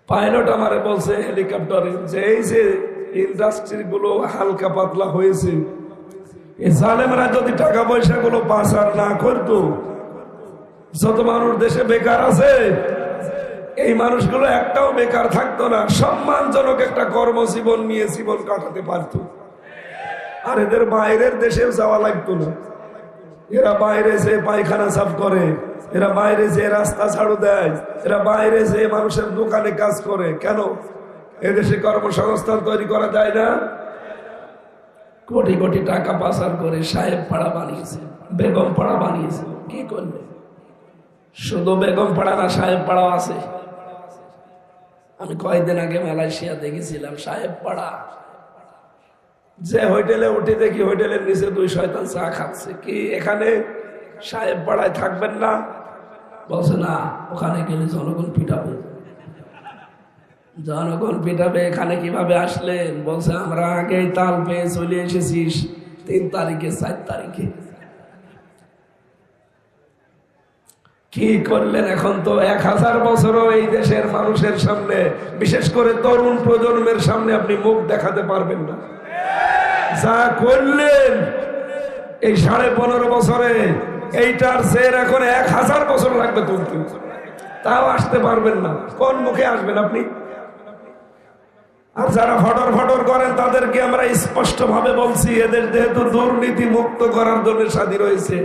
Pilot আমারে বলছে হেলিকপ্টারে যে এই যে ইন্ডাস্ট্রি গুলো হালকা পাতলা হয়েছে, এই জালেমরা যদি টাকা পয়সা গুলো পাচার না করতো, যত মানুষ দেশে বেকার আছে এই মানুষগুলো একটাও বেকার থাকতো না, সম্মানজনক একটা কর্মজীবন নিয়ে জীবন কাটাতে পারতো। আর এদের বাইরের দেশেও যাওয়া লাগতো না। এরা বাইরে যে পায়খানা সাফ করে, এরা বাইরে যে রাস্তা ঝাড়ু দেয়, এরা বাইরে যে মানুষের দোকানে কাজ করে। কেন এদেশে কর্মসংস্থান তৈরি করা যায় না? কোটি কোটি টাকা পাচার করে সাহেব পাড়া বানিয়েছে, বেগম পাড়া বানিয়েছে। কি করবে? শুধু বেগম পাড়া না, সাহেব পাড়াও আছে। আমি কয়েকদিন আগে মালয়েশিয়াতে গেছিলাম, সাহেব পাড়া। যে হোটেলে উঠে দেখি হোটেলের নিচে দুই শয়তান চা খাচ্ছে। কি এখানে সাহেব পাড়ায় থাকবেন না? বলছে না, ওখানে গেলে জনগণ পিটাবে। জনগণ পিটাবে, এখানে কিভাবে আসলেন? বলছে আমরা আগেই তাল পেয়ে চলে এসেছিস 3 তারিখে 4 তারিখে। কি করলেন? এখন তো 1000 বছরও এই দেশের মানুষের সামনে, বিশেষ করে তরুণ প্রজন্মের সামনে আপনি মুখ দেখাতে পারবেন না। যা করলেন এই 15.5 বছরে, এইটার জের এখন 1000 বছর লাগবে তুলতে, তাও আসতে পারবেন না। কোন মুখে আসবেন আপনি? আর যারা ফটর ফটর করেন তাদেরকে আমরা স্পষ্ট ভাবে বলছি, এদের যেহেতু দুর্নীতি মুক্ত করার জন্য স্বাধীন হয়েছে,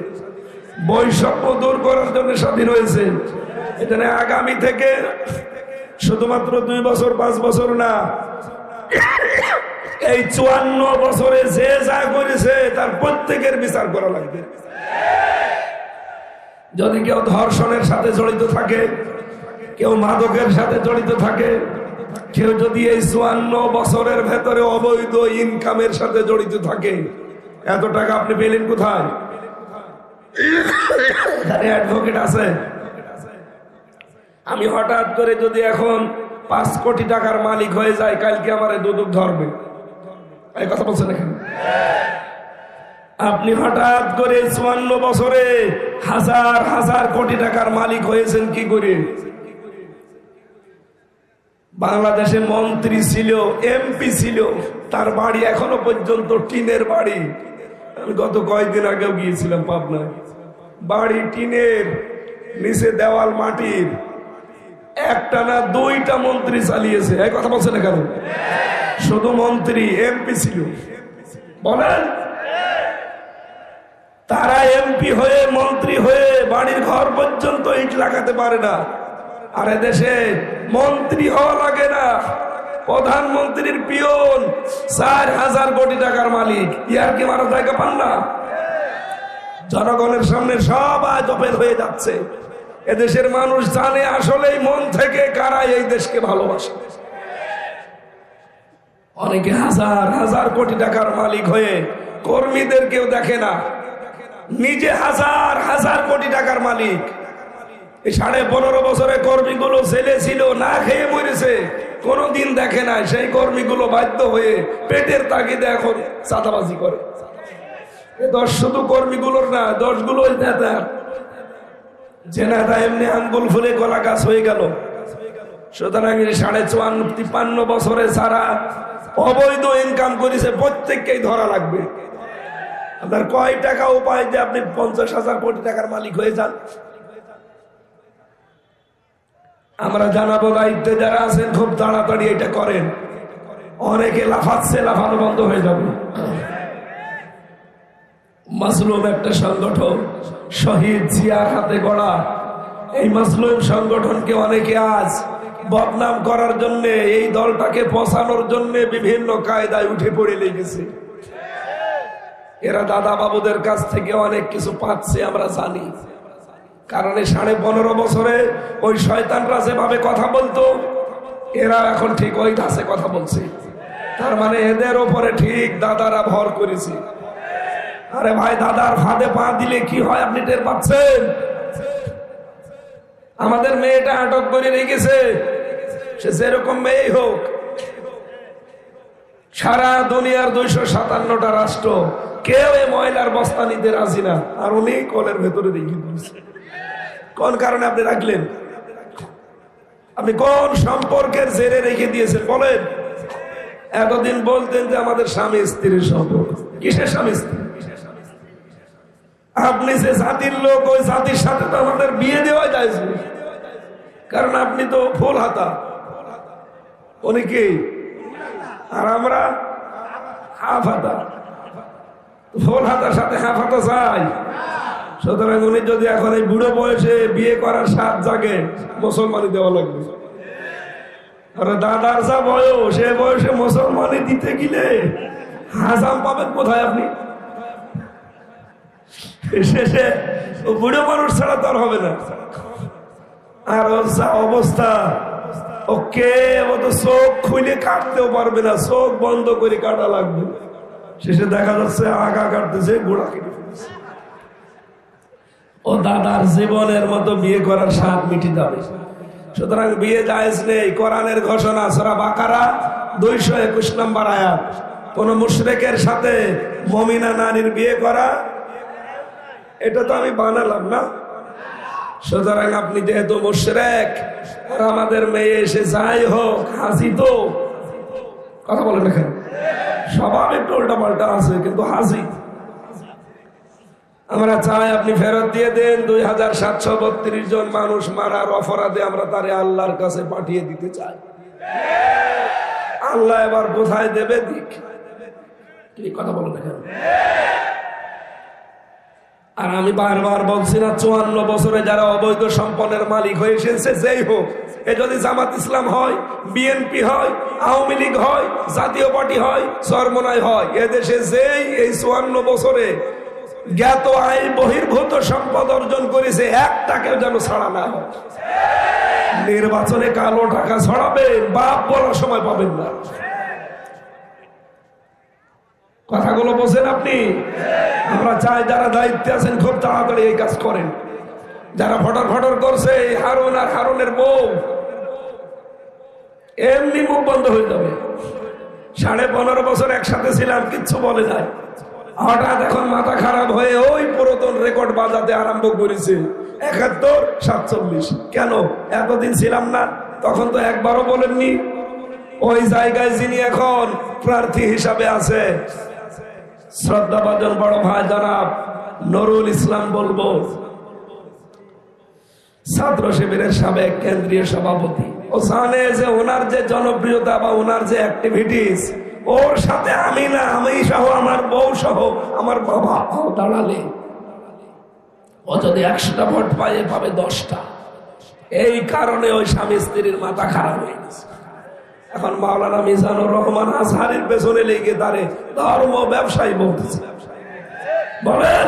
বৈষম্য দূর করার জন্য স্বাধীন হয়েছে, এখানে আগামী থেকে শুধুমাত্র 2 বছর 5 বছর না, এই 54 বছরে যে যা করেছে তার প্রত্যেকের বিচার করা লাগবে। যদি কেউ ধর্ষণের সাথে জড়িত থাকে, কেউ মাদকের সাথে জড়িত থাকে, কেউ যদি এই 54 বছরের ভেতরে অবৈধ ইনকামের সাথে জড়িত থাকে, এত টাকা আপনি পেলেন কোথায়? এখানে অ্যাডভোকেট আছে। আমি হঠাৎ করে যদি এখন 5 কোটি টাকার মালিক হয়ে যায়, কালকে আমার দুদক ধরবে। এই কথা বলছেন এখানে? আপনি হঠাৎ করে 54 বছরে হাজার হাজার কোটি টাকার মালিক হয়েছেন কি করে? বাংলাদেশে মন্ত্রী ছিল, এমপি ছিল, তার বাড়ি এখনো পর্যন্ত টিনের বাড়ি। আমি গত কয়েকদিন আগেও গিয়েছিলাম পাবনায়, বাড়ি টিনের, নিচে দেওয়াল মাটির। একটা না 2টা মন্ত্রী চালিয়েছে। এই কথা বলছেন না কেন? শুধু মন্ত্রী, এমপি ছিল। বলেন, তারা এমপি হয়ে মন্ত্রী হয়ে বাড়ির ঘর পর্যন্ত ইট লাগাতে পারে না। আর এদেশে মন্ত্রী হওয়া লাগে না, প্রধানমন্ত্রীর পিয়ন 4000 কোটি টাকার মালিক। ইয়ার কি মারা জায়গা পান না? জনগণের সামনে সব আজ ওপেন হয়ে যাচ্ছে। এদেশের মানুষ জানে আসলেই মন থেকে কারা এই দেশকে ভালোবাসে। অনেকে হাজার হাজার কোটি টাকার মালিক হয়ে কর্মীদের কেউ দেখে না, নিজে হাজার হাজার কোটি টাকার মালিক। এই 15.5 বছরে কর্মীগুলো ছেলে ছিল, না খেয়ে মরেছে, কোনদিন দেখে না। সেই কর্মীগুলো বাধ্য হয়ে পেটের তাগিদে এখন চাঁদাবাজি করে। দোষ শুধু কর্মীগুলোর না, দোষগুলো ওই নেতার। যে নেতা এমনি আঙ্গুল ফুলে কলা গাছ হয়ে গেল। সুতরাং 54-53 বছরে যারা অবৈধ ইনকাম করেছে প্রত্যেককেই ধরা লাগবে। আপনার কয় টাকা উপায় যে আপনি 50,000 কোটি টাকার মালিক হয়ে যান? আমরা জানাবো, দায়িত্বে যারা আছেন খুব তাড়াতাড়ি এটা করেন। অনেকে লাফাচ্ছে, লাফানো বন্ধ হয়ে যাবে। মাজলুম একটা সংগঠন, শহীদ জিয়ার হাতে গড়া। এই মাজলুম সংগঠনকে অনেকে আজ বদনাম করার জন্য, এই দলটাকে পচানোর জন্য বিভিন্ন কায়দায় উঠে পড়ে লেগেছে। এরা দাদা বাবুদের কাছ থেকে অনেক কিছু পাচ্ছে, আমরা জানি। কারণ এই 15.5 বছরে ওই শয়তানরা যেভাবে কথা বলতো, এরা এখন ঠিক ওই ধাঁচে কথা বলছে। তার মানে এদের ওপরে ঠিক দাদারা ভর করেছে। আরে ভাই, দাদার ফাঁদে পা দিলে কি হয় আপনি টের পাচ্ছেন? আমাদের মেয়েটা আটক করে রেখেছে, সে যেরকম মেয়েই হোক। সারা দুনিয়ার 257টা রাষ্ট্র কেউ এই ময়লার বস্তা নিতে রাজি না, আর উনি কলের ভেতরে রেখে দিয়েছে। কোন কারণে আপনি রাখলেন? আপনি কোন সম্পর্কের জেরে রেখে দিয়েছেন বলেন? এতদিন বলতেন যে আমাদের স্বামী স্ত্রীর সম্পর্ক। কিসের স্বামী স্ত্রী? আপনি যে জাতির লোক, ওই জাতির সাথে তো আমাদের বিয়ে দেওয়া যায়, কারণ আপনি তো ফুল হাতা, উনি কি, আর আমরা হাফ হাতা। ফুল হাতার সাথে হাফ হাতা চাই। সুতরাং উনি যদি এখন এই বুড়ো বয়সে বিয়ে করার স্বাদ জাগে, মুসলমানি দেওয়া লাগবে। আর দাদার যা বয়স, সে বয়সে মুসলমানি দিতে গেলে হাজাম পাবেন কোথায় আপনি? শেষে বুড়ো মানুষ ছাড়া তো আর হবে না। আর ওর যা অবস্থা, ওকে ও তো চোখ খুলে কাটতেও পারবে না, চোখ বন্ধ করে কাটা লাগবে। শেষে দেখা যাচ্ছে আগা কাটতেছে, গোড়া কেটে ফেলছে। ও দাদার জীবনের মতো বিয়ে করার স্বাদ মিটে যাবে। সুতরাং বিয়ে জায়েজ নেই। কোরআনের ঘোষণা সূরা বাকারা 221 নম্বর আয়াত, কোন মুশরিকের সাথে মুমিনা নারীর বিয়ে করা, এটা তো আমি বানালাম না। সুতরাং আপনি যেহেতু মুশরিক, আর আমাদের মেয়ে এসে যাই হোক হাজি, তো কথা বলেন এখানে স্বভাব একটু উল্টা পাল্টা আছে, কিন্তু হাজি। আমরা চাই আপনি ফেরত দিয়ে দেন। 2732 জন মানুষ মারার অপরাধে আমরা তারে আল্লাহর কাছে পাঠিয়ে দিতে চাই। আল্লাহ এবার কোথায় দেবে দিক, কি কথা বলেন এখানে। আর আমি বারবার বলছি না, 54 বছরে যারা অবৈধ সম্পদের মালিক হয়ে এসেছে, যেই হোক, এ যদি জামাত ইসলাম হয়, বিএনপি হয়, আওয়ামী লীগ হয়, জাতীয় পার্টি হয়, চরমনাই হয়, এদেশে যেই এই 54 বছরে জ্ঞাত আয় বহির্ভূত সম্পদ অর্জন করেছে, একটাকেও যেন ছাড়া না হয়। নির্বাচনে কালো টাকা ছড়াবেন, বাপ বলার সময় পাবেন না। কথাগুলো বোঝেন আপনি? আমরা চাই যারা দায়িত্বে আছেন খুব তাড়াতাড়ি এই কাজ করেন। যারা ফটর ফটর করছে, হারুন আর হারুনের বউ, এমনি মুখ বন্ধ হয়ে যাবে। 15.5 বছর একসাথে ছিলাম, কিচ্ছু বলে নাই। হঠাৎ এখন মাথা খারাপ হয়ে ওই পুরাতন রেকর্ড বাজাতে আরম্ভ করেছে, 71, 47। কেন? এতদিন ছিলাম না, তখন তো একবারও বলেননি। ওই জায়গায় যিনি এখন প্রার্থী হিসাবে আছে, শ্রদ্ধাভাজন বড় ভাই জনাব নুরুল ইসলাম বলবো, ছাত্র শিবিরের সাবেক কেন্দ্রীয় সভাপতি, ও জানে যে ওনার যে জনপ্রিয়তা বা ওনার যে অ্যাক্টিভিটিস, ওর সাথে আমি না, আমি সহ আমার বউ সহ আমার বাবা দাঁড়ালে, ও যদি 100টা ভোট পায়, পাবে 10টা। এই কারণে ওই স্বামী স্ত্রীর মাথা খারাপ হয়ে গেছে। এখন মাওলানা মিজানুর রহমান আজহারের পেছনে লেগে তারে ধর্ম ব্যবসায়ী বলতেছে। বলেন,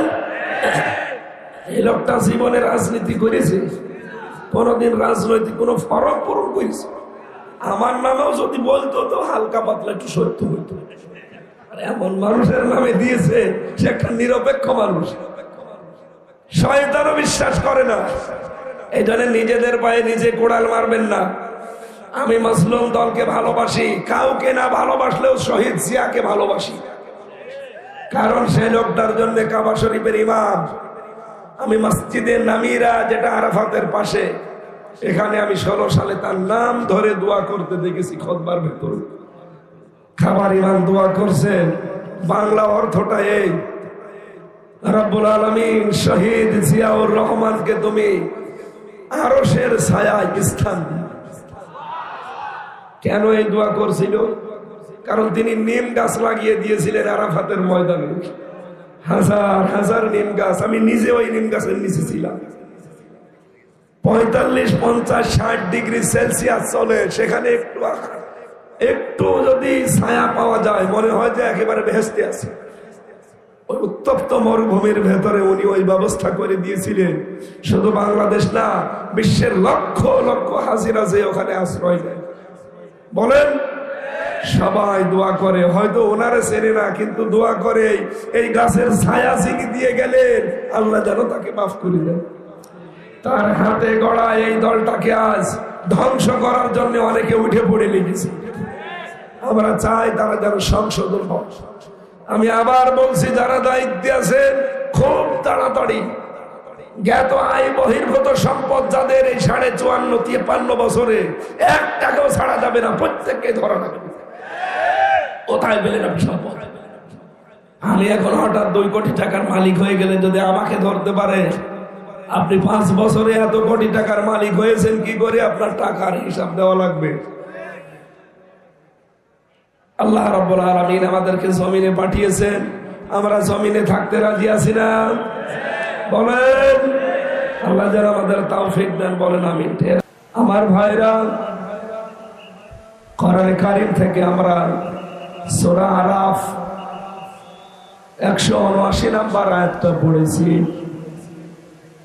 এই লোকটা জীবনে রাজনীতি করেছে? কোনদিন রাজনৈতিক কোন ফরম পূরণ করেছে? আমার নামেও যদি বলতো তো হালকা পাতলা একটু সত্য হইতো। এমন মানুষের নামে দিয়েছে, সে একটা নিরপেক্ষ মানুষ, শয়তানও বিশ্বাস করে না। এই জন্য নিজেদের পায়ে নিজে কোড়াল মারবেন না। আমি মাসলুম দলকে ভালোবাসি, কাউকে না ভালোবাসলেও শহীদ জিয়াকে ভালোবাসি, কারণ সে লোকটার জন্য কাবা শরীফের ইমাম। আমি মসজিদে নামিরা, যেটা আরাফাতের পাশে, এখানে আমি 16 সালে তার নাম ধরে দোয়া করতে দেখেছি খুতবার ভেতর। খাবার ইমাম দোয়া করছেন, বাংলা অর্থটা এই, রব্বুল আলামিন শহীদ জিয়াউর রহমানকে তুমি আরশের ছায়ায় স্থান দিও। কেন এই দোয়া করছিল? কারণ তিনি নিম গাছ লাগিয়ে দিয়েছিলেন আরাফাতের ময়দানে, হাজার হাজার নিম গাছ। আমি নিজে ওই নিম গাছের নিচে ছিলাম। 45, 50, 60 ডিগ্রি সেলসিয়াস চলে, সেখানে একটু যদি ছায়া পাওয়া যায়, মনে হয় যে একেবারে বেহেশতে আছে। ওই উত্তপ্ত মরুভূমির ভেতরে উনি ওই ব্যবস্থা করে দিয়েছিলেন। শুধু বাংলাদেশ না, বিশ্বের লক্ষ লক্ষ হাজিরা যে ওখানে আশ্রয় নেয়। বলেন, সবাই দোয়া করে, হয়তো ওনারে চেনে না, কিন্তু দোয়া করে এই গাছের ছায়া যিনি দিয়ে গেলেন, আল্লাহ যেন তাকে মাফ করে দেন। তার হাতে গড়া এই দলটাকে আজ ধ্বংস করার জন্য অনেকে উঠে পড়ে লেগেছে। আমরা চাই তারা যেন সংশোধন হয়। আমি আবার বলছি, যারা দায়িত্বে আছেন খুব তাড়াতাড়ি জ্ঞাত আয় বহির্ভূত সম্পদ যাদের এই 54-53 বছরে 1 টাকাও ছাড়া যাবে না, প্রত্যেককে ধরা লাগবে। কোথায় পেলেন আপনি সম্পদ? আমি এখন হঠাৎ 2 কোটি টাকার মালিক হয়ে গেলে যদি আমাকে ধরতে পারে, আপনি 5 বছরে এত কোটি টাকার মালিক হয়েছেন কি করে, আপনার টাকার হিসাব দেওয়া লাগবে। আল্লাহ রাব্বুল আলামিন আমাদেরকে জমিনে পাঠিয়েছেন, আমরা জমিনে থাকতে রাজি আছি না? বলেন। আল্লাহ যেন আমাদের তৌফিক দেন, বলেন আমিন। আমার ভাইরা, কোরআন কারীম থেকে আমরা সূরা আরাফ 179 নম্বর আয়াতটা পড়েছি।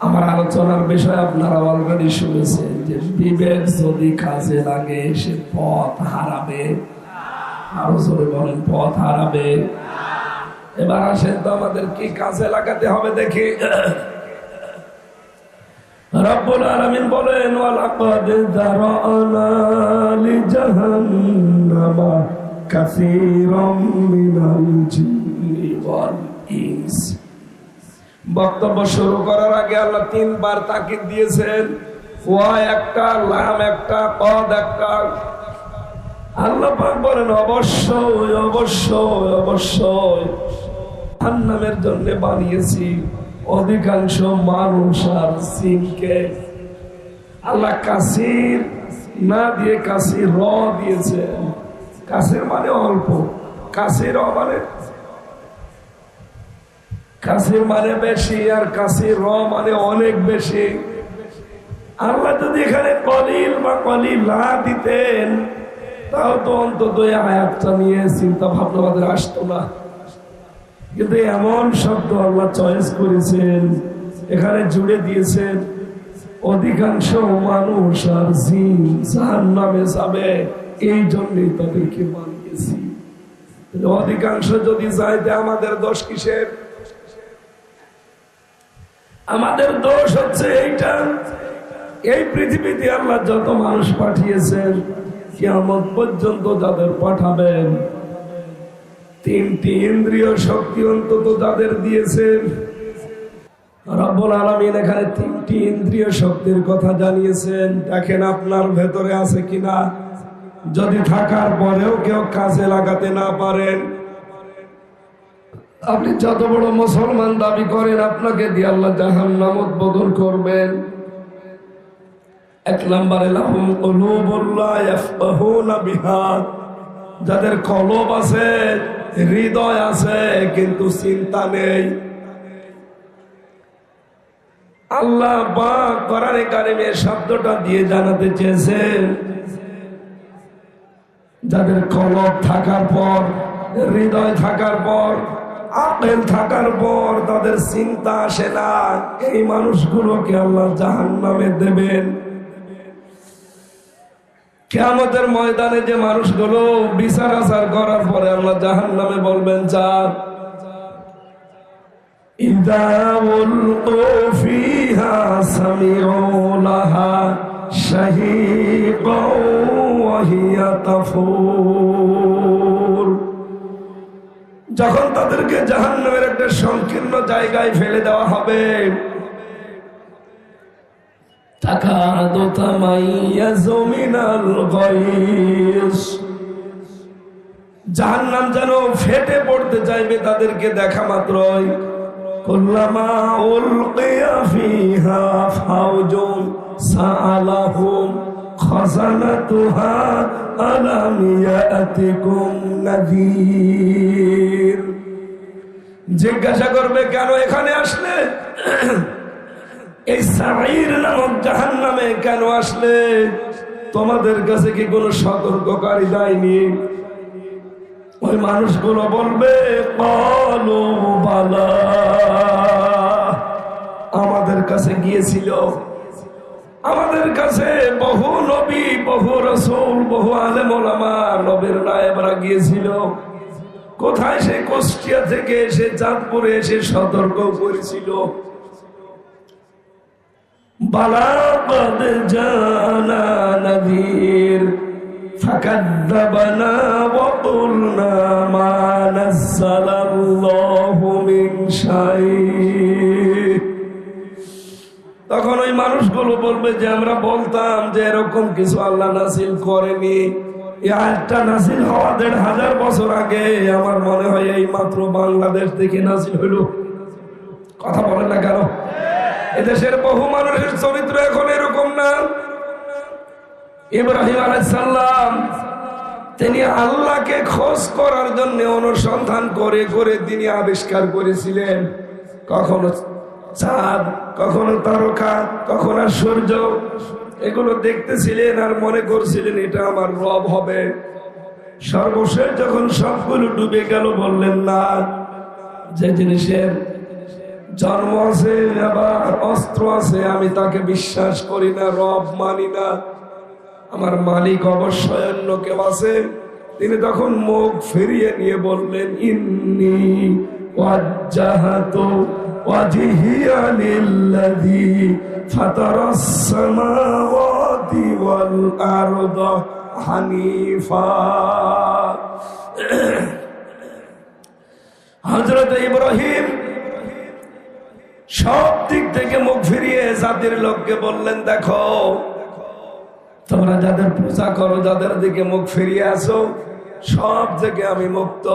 আমার আলোচনার বিষয় আপনারা অলরেডি শুনেছেন যে বিবেক যদি কাজে লাগে সে পথ হারাবে। আরো জোরে বলেন, পথ হারাবে। এবার আসেন তো আমাদের কি কাজে লাগাতে হবে দেখি। রব্বুল আলামিন বলেন, ওয়ালাকাদ যারানা লিজাহান্নামা কাসীরাম মিনাল জিন্নি ওয়াল ইনস। বক্তব্য শুরু করার আগে আল্লাহ 3 বার তাকিদ দিয়েছেন। ওয়া একটা, লাম একটা, কদ একটা। আল্লাহ পাক বলেন অবশ্যই অবশ্যই অবশ্যই জাহান্নামের জন্য বানিয়েছি অধিকাংশ মানুষ আর জিনকে। আল্লাহ কাসির না দিয়ে কাসির র দিয়েছেন। কাসির মানে অল্প, কাসির মানে বেশি, আর কাসির র মানে অনেক বেশি। আল্লাহ যদি এখানে কলিল বা কলিলা দিতেন তাও তো অন্তত আয়াতটা নিয়ে চিন্তা ভাবনা আমাদের আসতো না। কিন্তু এমন শব্দ আল্লাহ চয়েস করেছেন, এখানে জুড়ে দিয়েছেন অধিকাংশ মানুষ আর জিন জাহান্নামে যাবে, এই জন্যই তাদেরকে বানিয়েছি। অধিকাংশ যদি যাইতে আমাদের দোষ কিসের? আমাদের দোষ হচ্ছে এইটা, এই পৃথিবীতে আল্লাহ যত মানুষ পাঠিয়েছেন কিয়ামত পর্যন্ত যাদের পাঠাবেন, 3টি ইন্দ্রিয় শক্তি অন্তত যাদের দিয়েছেন রব্বুল আলামিন এখানে 3টি ইন্দ্রিয় শক্তির কথা জানিয়েছেন। দেখেন আপনার ভেতরে আছে কিনা। যদি থাকার পরেও কেউ কাজে লাগাতে না পারেন, আপনি যত বড় মুসলমান দাবি করেন, আপনাকে দিয়ে আল্লাহ জাহান্নাম উদ্বোধন করবেন। 1 নম্বরে লাহুম কুলুবুন লা ইয়াফকাহুনা বিহা, যাদের কলব আছে, হৃদয় আছে, কিন্তু চিন্তা নেই। আল্লাহ পাক কোরআনে কারিমে শব্দটা দিয়ে জানাতে চেয়েছেন যাদের কলব থাকার পর, হৃদয় থাকার পর, আকল থাকার পর তাদের চিন্তা আসে না, এই মানুষগুলোকে আল্লাহ জাহান্নামে দেবেন। কিয়ামতের ময়দানে যে মানুষগুলো বিচার আচার করার পরে আল্লাহ জাহান্নামে বলবেন, যা ইযা উলকু ফিহা সামিউ লাহা শাহীকাও ওয়া হিয়া তাফুর। যখন তাদেরকে জাহান্নামের একটা সংকীর্ণ জায়গায় ফেলে দেওয়া হবে, তাকাদু তামাইয়াজু মিনাল গায়স, জাহান্নাম যেন ফেটে পড়তে চাইবে তাদেরকে দেখা মাত্রই। কুল্লামা উলকিয়া ফিহা ফাওজুন সাআলাহুম খাযানাতুহা আলাম ইয়াতিকুম নাযীর। জিজ্ঞাসা করবে, কেন এখানে আসলে? এই সাঈর নামক জাহান্নামে কেন আসলে? তোমাদের কাছে কি কোনো সতর্ককারী যায়নি? ওই মানুষগুলো বলবে, ক্বালু বালা, আমাদের কাছে গিয়েছিল, আমাদের কাছে বহু নবী, বহু রাসূল, বহু আলেম ওলামা, নবীর নায়েবরা গিয়েছিল। কোথায়? সে কুষ্টিয়া থেকে এসে চাঁদপুরে এসে সতর্ক করেছিল। বালা কদ জানা নযীর ফাকাযযাবনা ওয়া কুলনা মা নাযালাল্লাহু মিন শাই। তখন ওই মানুষগুলো বলবে যে আমরা বলতাম যে এরকম কিছু আল্লাহ নাজিল করেনি, এই আয়াতটা নাজিল হওয়া ১,৫০০ বছর আগে। আমার মনে হয় এই মাত্র বাংলাদেশ থেকে নাজিল হইল। কথা বলেন না কেন? এদেশের বহু মানুষের চরিত্র এখন এরকম না। ইব্রাহিম আলাইহিস সালাম তিনি আল্লাহকে খোঁজ করার জন্য অনুসন্ধান করে করে তিনি আবিষ্কার করেছিলেন, কখনো চাঁদ, কখনো তারকা, কখনো সূর্য, এগুলো দেখতেছিলেন আর মনে করছিলেন এটা আমার রব হবে। সর্বশেষ যখন সবগুলো ডুবে গেল বললেন না, যে জিনিসের জন্ম আছে আবার অস্ত্র আছে আমি তাকে বিশ্বাস করি না, রব মানি না, আমার মালিক অবশ্যই অন্য কেউ আছে। তিনি তখন মুখ ফিরিয়ে নিয়ে বললেন ইন্নী ওয়াজ্জাহাতু ওয়াজহিয়া লিল্লাযী ফাতারাস সামাওয়াতি ওয়াল আরদা হানিফা। হযরত ইব্রাহিম সব দিক থেকে মুখ ফিরিয়ে জাতির লোককে বললেন, দেখো তোমরা যাদের পূজা করো, যাদের দিকে মুখ ফিরিয়ে আসো, সব থেকে আমি মুক্ত।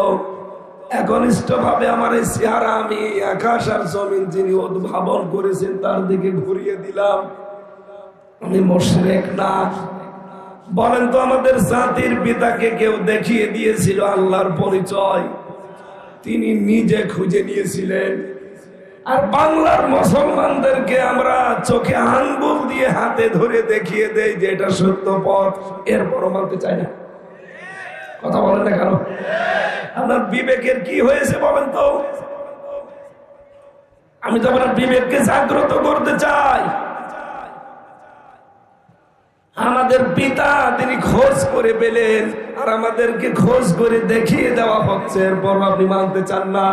একনিষ্ঠ ভাবে আমার এই চেহারা আমি আকাশ আর জমিন যিনি উদ্ভাবন করেছেন তার দিকে ঘুরিয়ে দিলাম। আমি মুশরিক না। বলেন তো আমাদের জাতির পিতাকে কেউ দেখিয়ে দিয়েছিল আল্লাহর পরিচয়? তিনি নিজে খুঁজে নিয়েছিলেন। আর বাংলার মুসলমানদেরকে আমরা চোখে আঙ্গুল দিয়ে হাতে ধরে দেখিয়ে দেই যে এটা সত্য পথ, এরপরও মানতে চাই না। কথা বলেন না কেন? আপনার বিবেকের কি হয়েছে বলেন তো? আমি তো আপনার বিবেককে জাগ্রত করতে চাই। আমাদের পিতা তিনি খোঁজ করে পেলেন আর আমাদেরকে খোঁজ করে দেখিয়ে দেওয়া হচ্ছে, এরপর আপনি মানতে চান না।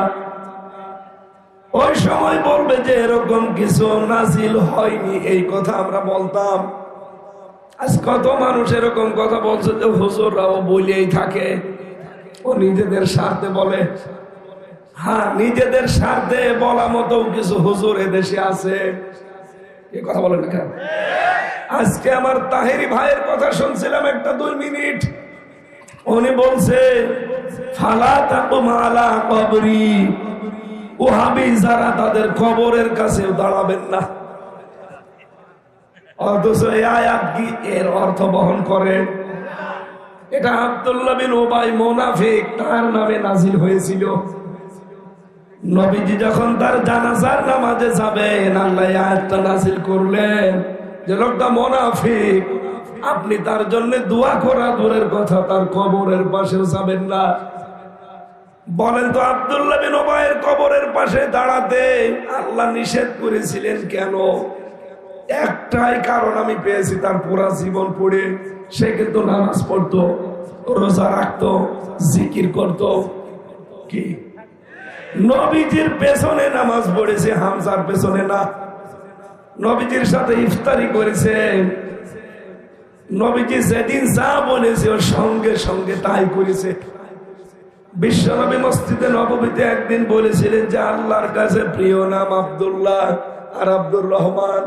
ওই সময় বলবে যে এরকম কিছু নাজিল হয়নি, এই কথা আমরা বলতাম। আজ কত মানুষ এরকম কথা বলছে যে হুজুররাও বলেই থাকে, ও নিজেদের স্বার্থে বলে। হ্যাঁ, নিজেদের স্বার্থে বলা মতো কিছু হুজুর এদেশে আছে, এই কথা বলেন না কেন? আজকে আমার তাহেরি ভাইয়ের কথা শুনছিলাম একটা 2 মিনিট। উনি বলছে ফালা তাকুম আলা কবরি, ওহাবি যারা তাদের কবরের কাছে দাঁড়াবেন না। অথচ এই আয়াত কি এর অর্থ বহন করে? এটা আব্দুল্লাহ বিন উবাই মুনাফিক তার নামে নাজিল হয়েছিল। নবীজি যখন তার জানাজার নামাজে যাবেন আল্লাহ এই আয়াতটা নাজিল করলেন যে লোকটা মুনাফিক, আপনি তার জন্য দোয়া করা দূরের কথা, তার কবরের পাশেও যাবেন না। বলেন তো আব্দুল্লাহ বিন উবাইয়ের কবরের পাশে দাঁড়াতে আল্লাহ নিষেধ করেছিলেন কেন? একটাই কারণ আমি পেয়েছি, তার পুরা জীবন পড়ে সে কিন্তু নামাজ পড়তো, রোজা রাখতো, জিকির করতো। কি নবীজির পেছনে নামাজ পড়েছে, হামজার পেছনে না। নবীজির সাথে ইফতারি করেছে। নবীজি যেদিন যা বলেছে ওর সঙ্গে সঙ্গে তাই করেছে। বিশ্বনবী মসজিদে নববীতে একদিন বলেছিলেন যে আল্লাহর কাছে প্রিয় নাম আব্দুল্লাহ আর আব্দুর রহমান।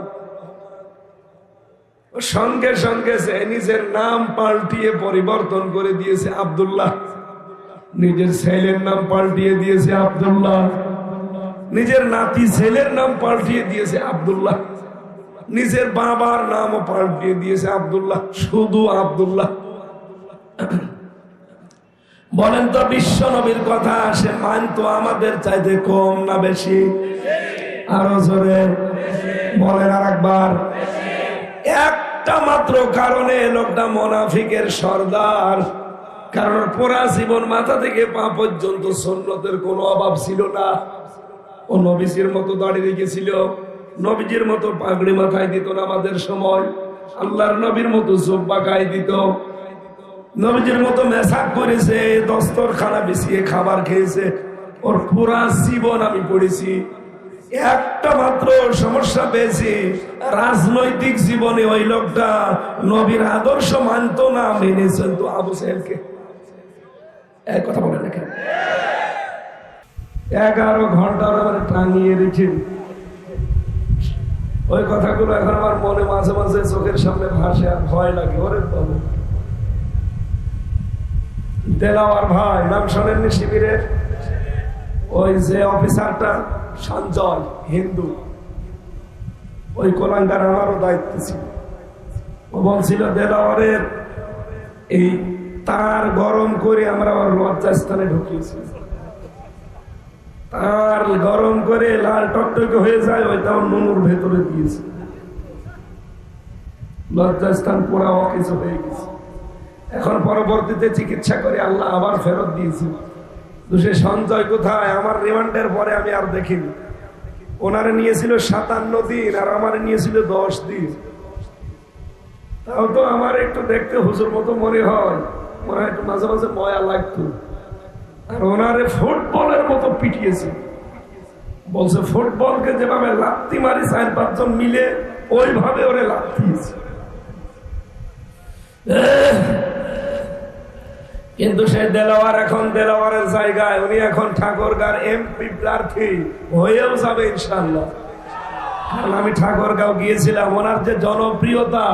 সঙ্গে সঙ্গে সে নিজের নাম পাল্টিয়ে পরিবর্তন করে দিয়েছে আব্দুল্লাহ। নিজের ছেলের নাম পাল্টিয়ে দিয়েছে আব্দুল্লাহ, নিজের নাতি ছেলের নাম পাল্টিয়ে দিয়েছে আব্দুল্লাহ, নিজের বাবার নামও পাল্টিয়ে দিয়েছে আব্দুল্লাহ, শুধু আব্দুল্লাহ। বলেন তো বিশ্ব নবীর কথা সে মানতো আমাদের চাইতে কম না বেশি? আরো জোরে বলেন আর একবার। একটা মাত্র কারণে লোকটা মুনাফিকের সর্দার, কারণ পুরা জীবন মাথা থেকে পা পর্যন্ত সুন্নতের কোনো অভাব ছিল না। ও নবীজির মতো দাঁড়িয়ে রেখেছিল, নবীজির মতো পাগড়ি মাথায় দিত না আমাদের সময়, আল্লাহর নবীর মতো জুব্বা গায়ে দিত, নবীজির মতো মেসাক করেছে, দস্তরখানা বিছিয়ে খাবার খেয়েছে। ওর পুরা জীবন আমি পড়েছি। একটা মাত্র সমস্যা পেয়েছি, রাজনৈতিক জীবনে ওই লোকটা নবীর আদর্শ মানত না, মেনে চলত আবু সাহেবকে। এক কথা বলেন না কেন? 11 ঘন্টার টাঙিয়ে রেখে ওই কথাগুলো এখন আমার মনে মাঝে মাঝে চোখের সামনে ভাসে, আর ভয় লাগে। ওরে বাবু, দেলাওয়ার ভাই নাম শোনেননি শিবিরের? ওই যে অফিসারটা সঞ্জয় হিন্দু, ওই কোলাঙ্গার আমারও দায়িত্ব ছিল। ও বলছিল দেলাওয়ারের এই তার গরম করে আমরা ওর লজ্জাস্থানে ঢুকিয়েছি, তার গরম করে লাল টকটকে হয়ে যায়, ওইটা নুনুর ভেতরে দিয়েছে, লজ্জাস্থান পোড়া কিছু হয়ে গেছে। এখন পরবর্তীতে চিকিৎসা করে আল্লাহ আবার ফেরত দিয়েছে। তো সে সঞ্জয় কোথায়? আমার রিমান্ডের পরে আমি আর দেখিনি। ওনারে নিয়েছিল 57 দিন আর আমার নিয়েছিল 10 দিন। তাও তো আমার একটু দেখতে হুজুর মতো মনে হয়, মনে হয় একটু মাঝে মাঝে ময়া লাগতো। আর ওনারে ফুটবলের মতো পিটিয়েছে। বলছে ফুটবলকে যেভাবে লাত্তি মারি 4-5 জন মিলে, ওইভাবে ওরে লাত্তিয়েছে। কিন্তু সে দেলাওয়ার এখন দেলাওয়ারের জায়গায়, উনি এখন ঠাকুরগাঁও এমপি প্রার্থী হয়েও যাবে ইনশাআল্লাহ। কারণ আমি ঠাকুরগাঁও গিয়েছিলাম, ওনার যে জনপ্রিয়তা,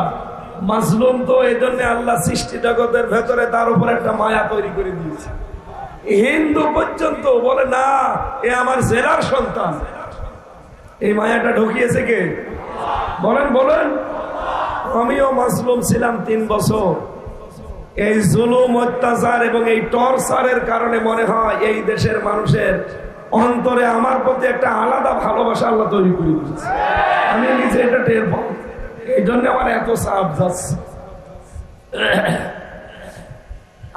মাজলুম তো এই জন্য আল্লাহ সৃষ্টি জগতের ভেতরে তার উপর একটা মায়া তৈরি করে দিয়েছে। হিন্দু পর্যন্ত বলে না এ আমার জেলার সন্তান। এই মায়াটা ঢুকিয়েছে কে? বলেন বলেন। আমিও মাজলুম ছিলাম 3 বছর। এই জুলুম, অত্যাচার এবং এই টর্চারের কারণে মনে হয় এই দেশের মানুষের অন্তরে আমার প্রতি একটা আলাদা ভালোবাসা আল্লাহ তৈরি করে দিয়েছে। আমি নিজে এটা টের পাই, এই জন্য আমার এত চাপ যাচ্ছে।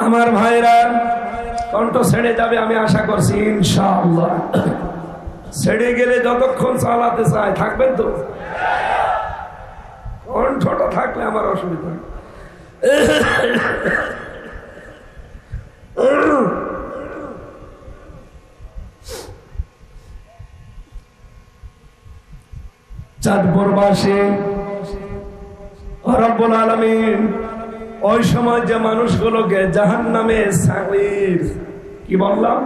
আমার ভাইরা কণ্ঠ ছেড়ে যাবে আমি আশা করছি ইনশাআল্লাহ। ছেড়ে গেলে যতক্ষণ চালাতে চায় থাকবেন তো? কণ্ঠটা থাকলে আমার অসুবিধা। চাঁদপুরবাসী রব্বুল আলামিন ওই সময় যে মানুষগুলোকে জাহান্নামে সাঈর, কি বললাম,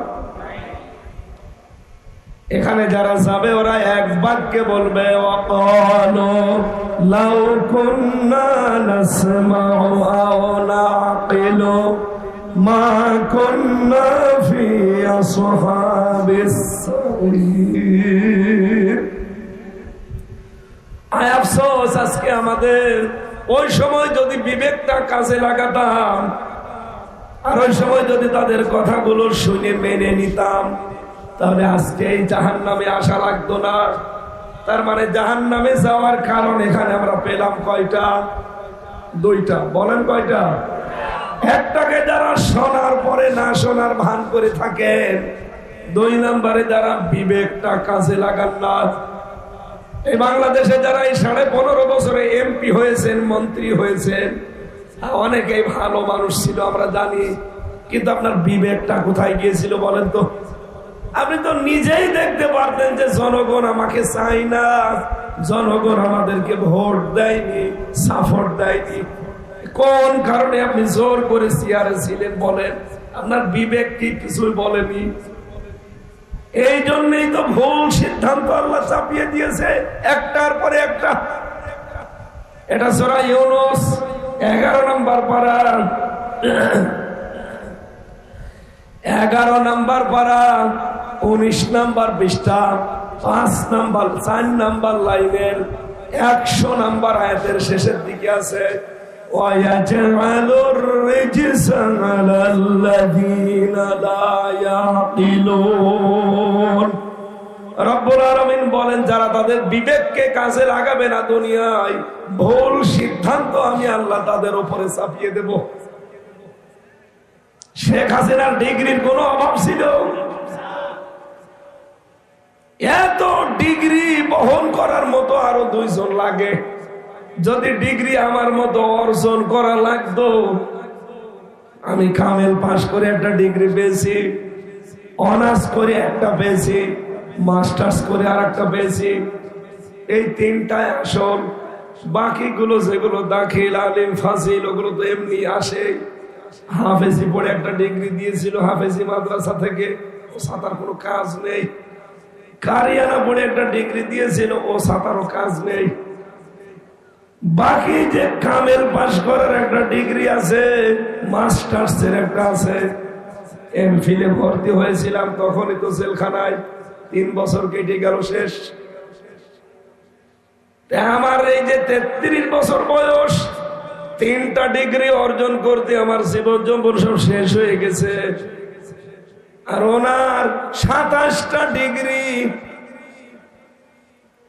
এখানে যারা যাবে ওরা এক বাক্যে বলবে ওয়াকালু লাউ কুন্না নাসমাউ আও নাকিলু মা কুন্না ফি আসহাবিস সাঈর। আয় আফসোস, আজকে আমাদের ওই সময় যদি বিবেকটা কাজে লাগাতাম, আর ওই সময় যদি তাদের কথাগুলো শুনে মেনে নিতাম, তাহলে আজকে এই জাহান্নামে আসা লাগতো না। তার মানে জাহান্নামে যাওয়ার কারণ এখানে আমরা পেলাম কয়টা? 2টা। বলেন কয়টা? একটাকে যারা শোনার পরে না শোনার ভান করে থাকেন, 2 নম্বরে যারা বিবেকটা কাজে লাগান না। এই বাংলাদেশে যারা এই 15.5 বছরে এমপি হয়েছেন, মন্ত্রী হয়েছেন, অনেকেই ভালো মানুষ ছিল আমরা জানি, কিন্তু আপনার বিবেকটা কোথায় গিয়েছিল বলেন তো? আপনি তো নিজেই দেখতে পারতেন যে জনগণ আমাকে চাই না, জনগণ আমাদেরকে ভোট দেয়নি, সাপোর্ট দেয়নি। কোন কারণে আপনি জোর করে চেয়ারে ছিলেন বলেন? আপনার বিবেক কি কিছুই বলেনি? এই জন্যই তো ভুল সিদ্ধান্ত আল্লাহ চাপিয়ে দিয়েছে একটার পরে একটা। এটা সূরা ইউনূস 11 নম্বর পারা, 11 নম্বর পারা 19 নম্বর পৃষ্ঠা 5 নম্বর 4 নম্বর লাইনের 100 নম্বর আয়াতের শেষের দিকে আছে ওয়ায়াজআলুর রিজসা আলাল্লাযীনা লা ইয়াকিলুন। রব্বুল আলামিন বলেন, যারা তাদের বিবেককে কাজে লাগাবে না দুনিয়ায়, ভুল সিদ্ধান্ত আমি আল্লাহ তাদের উপরে চাপিয়ে দেব। শেখ হাসিনার ডিগ্রির কোনো অভাব ছিল? এত ডিগ্রি বহন করার মতো আরো 2 জন লাগে। যদি ডিগ্রি আমার মতো অর্জন করা লাগতো, আমি কামেল পাশ করে একটা ডিগ্রি পেয়েছি, অনার্স করে একটা পেয়েছি, মাস্টার্স করে আর একটা পেয়েছি। এই 3টায় আসল, বাকিগুলো যেগুলো দাখিল, আলিম, ফাজিল, ওগুলো তো এমনি আসে। হাফেজি পড়ে একটা ডিগ্রি দিয়েছিল হাফেজি মাদ্রাসা থেকে, সাঁতার কোনো কাজ নেই। কারিয়ানা পড়ে একটা ডিগ্রি দিয়েছিল, ও ছাতারও কাজ নেই। বাকি যে কামেল পাশ করার একটা ডিগ্রি আছে, মাস্টার্স এর একটা আছে, এমফিলে ভর্তি হয়েছিলাম তখনই তো জেলখানায় 3 বছর কেটে গেল, শেষ। আমার এই যে 33 বছর বয়স, 3টা ডিগ্রি অর্জন করতে আমার জীবন যৌবন সব শেষ হয়ে গেছে। আর ওনার 27টা ডিগ্রি।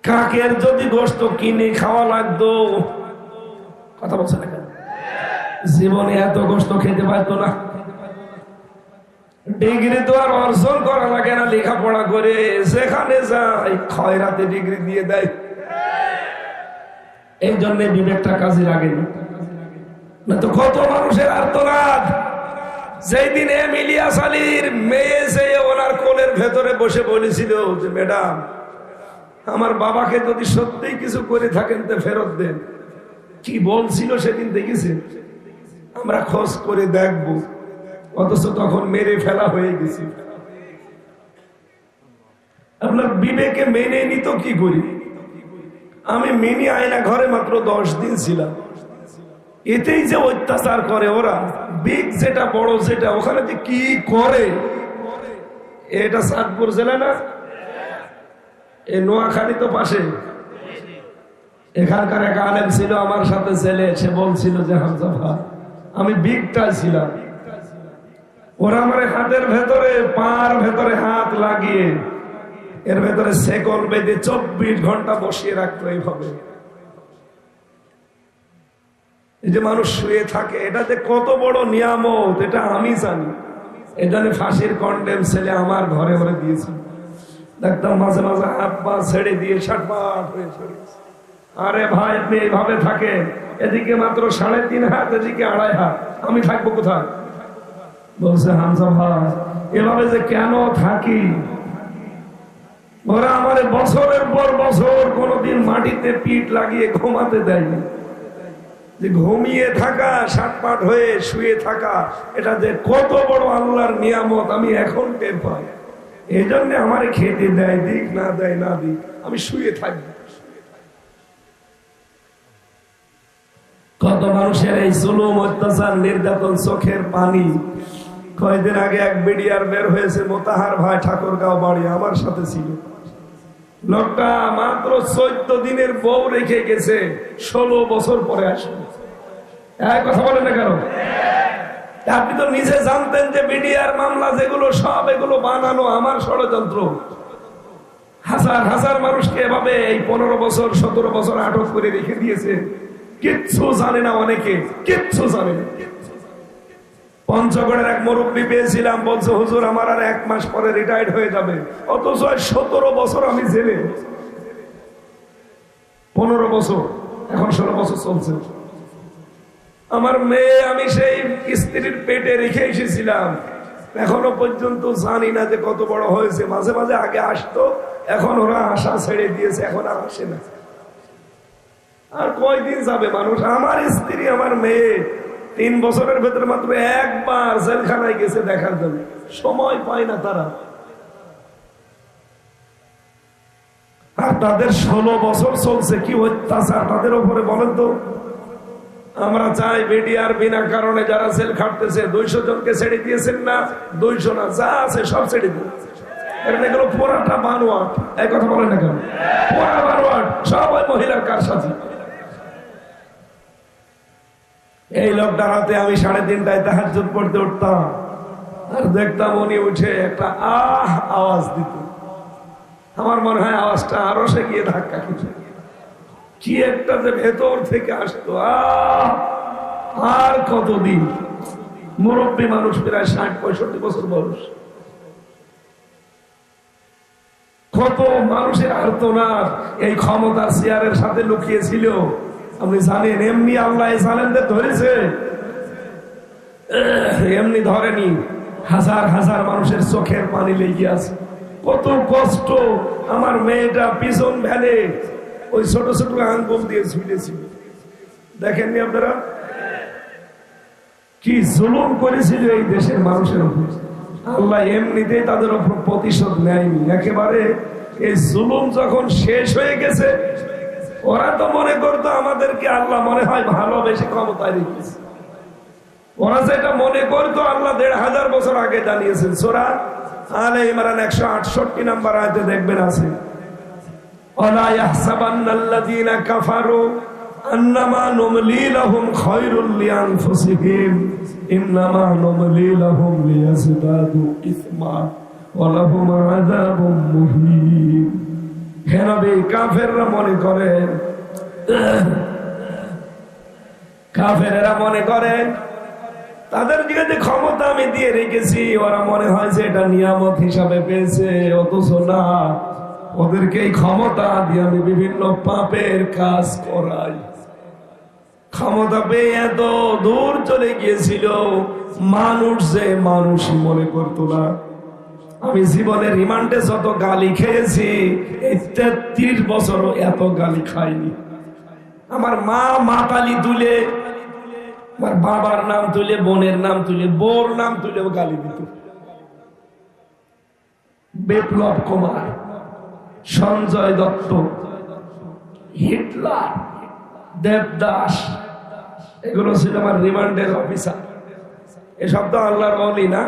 কাকের যদি গোস্ত কিনে খাওয়া লাগতো, কথা বলছে না কেন, জীবনে এত গোস্ত খেতে পারতো না। ডিগ্রি তো আর অর্জন করা লাগে না, লেখাপড়া করে যেখানে যায় খয়রাতে ডিগ্রি দিয়ে দেয়। এই জন্য বিবেকটা কাজে লাগে না তো কত মানুষের আর্তনাদ। যেই দিন ইলিয়াস আলীর মেয়ে যে ওনার কোলের ভেতরে বসে বলেছিল যে ম্যাডাম, আমার বাবাকে যদি সত্যিই কিছু করে থাকেন তো ফেরত দেন, কি বলছিল সেদিন দেখেছেন? আমরা খোঁজ করে দেখব, অথচ তখন মেরে ফেলা হয়ে গেছে। আপনার বিবেকে মেনে নিত কি করি? আমি মিনি আয়না ঘরে মাত্র 10 দিন ছিলাম, এতেই যে অত্যাচার করে ওরা, বিগ যেটা বড় যেটা, ওখানে যে কি করে। এটা চাঁদপুর জেলা না, এই নোয়াখালী তো পাশে। এখানকার এক আলেম ছিল আমার সাথে ছেলে, সে বলছিল যে হামজা ভাই, আমি বিগটা ছিলাম, ওরা আমার হাতের ভেতরে পার ভেতরে হাত লাগিয়ে এর ভেতরে সেকল বেঁধে 24 ঘন্টা বসিয়ে রাখতো এইভাবে। এই যে মানুষ শুয়ে থাকে, এটা যে কত বড় নিয়ামত এটা আমি জানি। এই জন্য ফাঁসির কন্ডেম ছেলে আমার ঘরে ঘরে দিয়েছি। দেখতাম মাঝে মাঝে হাত পা ছেড়ে দিয়ে ছাটপাট হয়ে চলে। আরে ভাই, আপনি এইভাবে থাকেন, এদিকে মাত্র 3.5 হাত, এদিকে 2.5 হাত, আমি থাকবো কোথায়? বলছে হামজা ভাই, এভাবে যে কেন থাকি? ওরা আমার বছরের পর বছর কোনদিন মাটিতে পিঠ লাগিয়ে ঘুমাতে দেয়নি। যে ঘুমিয়ে থাকা, সাটপাট হয়ে শুয়ে থাকা, এটা যে কত বড় আল্লাহর নিয়ামত আমি এখন টের পাই। এই জন্য আমার খেতে দেয়, দিক না দেয় না দিক, আমি শুয়ে থাকি। কত মানুষের এই জুলুম, অত্যাচার, নির্যাতন, চোখের পানি। কয়েকদিন আগে এক বিডিআর বের হয়েছে, মোতাহার ভাই, ঠাকুরগাঁও বাড়ি, আমার সাথে ছিল। লোকটা মাত্র 14 দিনের বউ রেখে গেছে, 16 বছর পরে আসবে। কথা বলেন না কেন? আপনি তো নিজে জানতেন যে বিডিআর মামলা যেগুলো সব এগুলো বানানো, আমার ষড়যন্ত্র। হাজার হাজার মানুষকে এভাবে এই 15 বছর 17 বছর আটক করে রেখে দিয়েছে। কিচ্ছু জানে না, অনেকে কিচ্ছু জানে না। পঞ্চগড়ের এক মুরব্বী পেয়েছিলাম, বলছে হুজুর আমার আর 1 মাস পরে রিটায়ার্ড হয়ে যাবে, অথচ 17 বছর আমি জেলে। 15 বছর, এখন 16 বছর চলছে। আমার মেয়ে আমি সেই স্ত্রীর পেটে রেখে এসেছিলাম, এখনো পর্যন্ত জানি না যে কত বড় হয়েছে। মাঝে মাঝে আগে আসতো, এখন ওরা আশা ছেড়ে দিয়েছে, এখন আর আসে না। আর কয়দিন যাবে মানুষ? আমার স্ত্রী, আমার মেয়ে 3 বছরের ভেতরে মাত্র 1 বার জেলখানায় গেছে দেখার জন্য, সময় পায় না তারা। আর তাদের 16 বছর চলছে, কি অত্যাচার তাদের উপরে বলেন তো। আমরা চাই বিডিআর বিনা কারণে যারা জেল খাটতেছে, 200 জনকে ছেড়ে দিয়েছেন না, 200 না, যা আছে সব ছেড়ে দিন। এগুলো পোড়াটা বানোয়াট, এই কথা বলেন না কেন? পোড়া বানোয়াট, সব ওই মহিলার কারসাজি। এই লোকটার হাতে আমি 3:30টায় তাহাজ্জুদ পড়তে উঠতাম, আর দেখতাম উনি উঠে একটা আওয়াজ দিত। আমার মনে হয় আওয়াজটা আরো সে গিয়ে ধাক্কা খেতে, কি একটা যে ভেতর থেকে আসতো। আর কতদিন? মুরব্বী মানুষ, প্রায় 60-65 বছর বয়স। কত মানুষের আর্তনাদ এই ক্ষমতার চেয়ারের সাথে লুকিয়েছিল আপনি জানেন। এমনি আল্লাহ জালেমদের ধরেছে, এমনি ধরেনি। হাজার হাজার মানুষের চোখের পানি লেগে আছে, কত কষ্ট। আমার মেয়েটা পিছন ভ্যানে ওই ছোট ছোট আঙ্গুল দিয়ে ঝুলেছিল, দেখেননি আপনারা? কি জুলুম করেছিল এই দেশের মানুষের উপর। আল্লাহ এমনিতেই তাদের উপর প্রতিশোধ নেয়নি, একেবারে এই জুলুম যখন শেষ হয়ে গেছে, ওরা তো মনে করতো আমাদেরকে আল্লাহ মনে হয় ভালোবেসে ক্ষমতায় রেখেছে। ওরা যেটা মনে করতো আল্লাহ ১৫০০ বছর আগে জানিয়েছেন। সূরা আলে ইমরান ১৬৮ নম্বর আয়াতে দেখবেন আছে, ওয়ালা ইয়াহসাবান্নাল্লাযীনা কাফারু আন্নামা নুমলি লাহুম খায়রুল লিআনফুসিহিম ইন্নামা নুমলি লাহুম লিয়াজদাদু ইসমা ওয়া লাহুম আযাবুম মুহিন। হে নবী, কাফেররা মনে করে, কাফেরেরা মনে করে তাদের দিকে যে ক্ষমতা আমি দিয়ে রেখেছি, ওরা মনে হয় যে এটা নিয়ামত হিসাবে পেয়েছে। অথচ না, ওদেরকে এই ক্ষমতা দিয়ে আমি বিভিন্ন পাপের কাজ করাই। ক্ষমতা পেয়ে এত দূর চলে গিয়েছিল, মানুষ যে মানুষই মনে করতো না। আমি জীবনে রিমান্ডে যত গালি খেয়েছি, এই ৩৩ বছরও এত গালি খাইনি। আমার মা মাতালি তুলে, আমার বাবার নাম তুলে, বোনের নাম তুলে, বোর নাম তুলে গালি দিত। বিপ্লব কুমার, সঞ্জয় দত্ত, হিটলার, দেবদাস, এগুলো ছিল আমার রিমান্ডের অফিসার। এসব তো আল্লাহর ওলি না?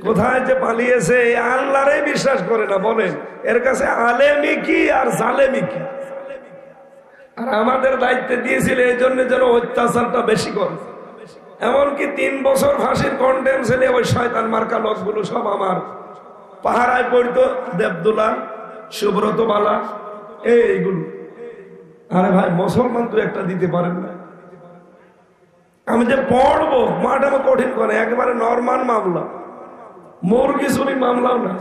কোথায় যে পালিয়েছে, আল্লাহরে বিশ্বাস করে না। বলেন, এর কাছে আলেমি কি আর জালেমি কি? আর আমাদের দায়িত্বে দিয়েছিল এই জন্য যেন অত্যাচারটা বেশি করে। এমনকি ৩ বছর ফাঁসির কন্ডেম ছেলে ওই শয়তান মার্কা লোকগুলো সব আমার পাহারায় পড়তো। দেবদুলা, সুব্রত বালা, এইগুলো। আরে ভাই, মুসলমান তো একটা দিতে পারেন না। আমি যে পড়বো, মাঠে কঠিন করে, একেবারে নরমাল মামলা, মুরগি চুরি মামলাও না।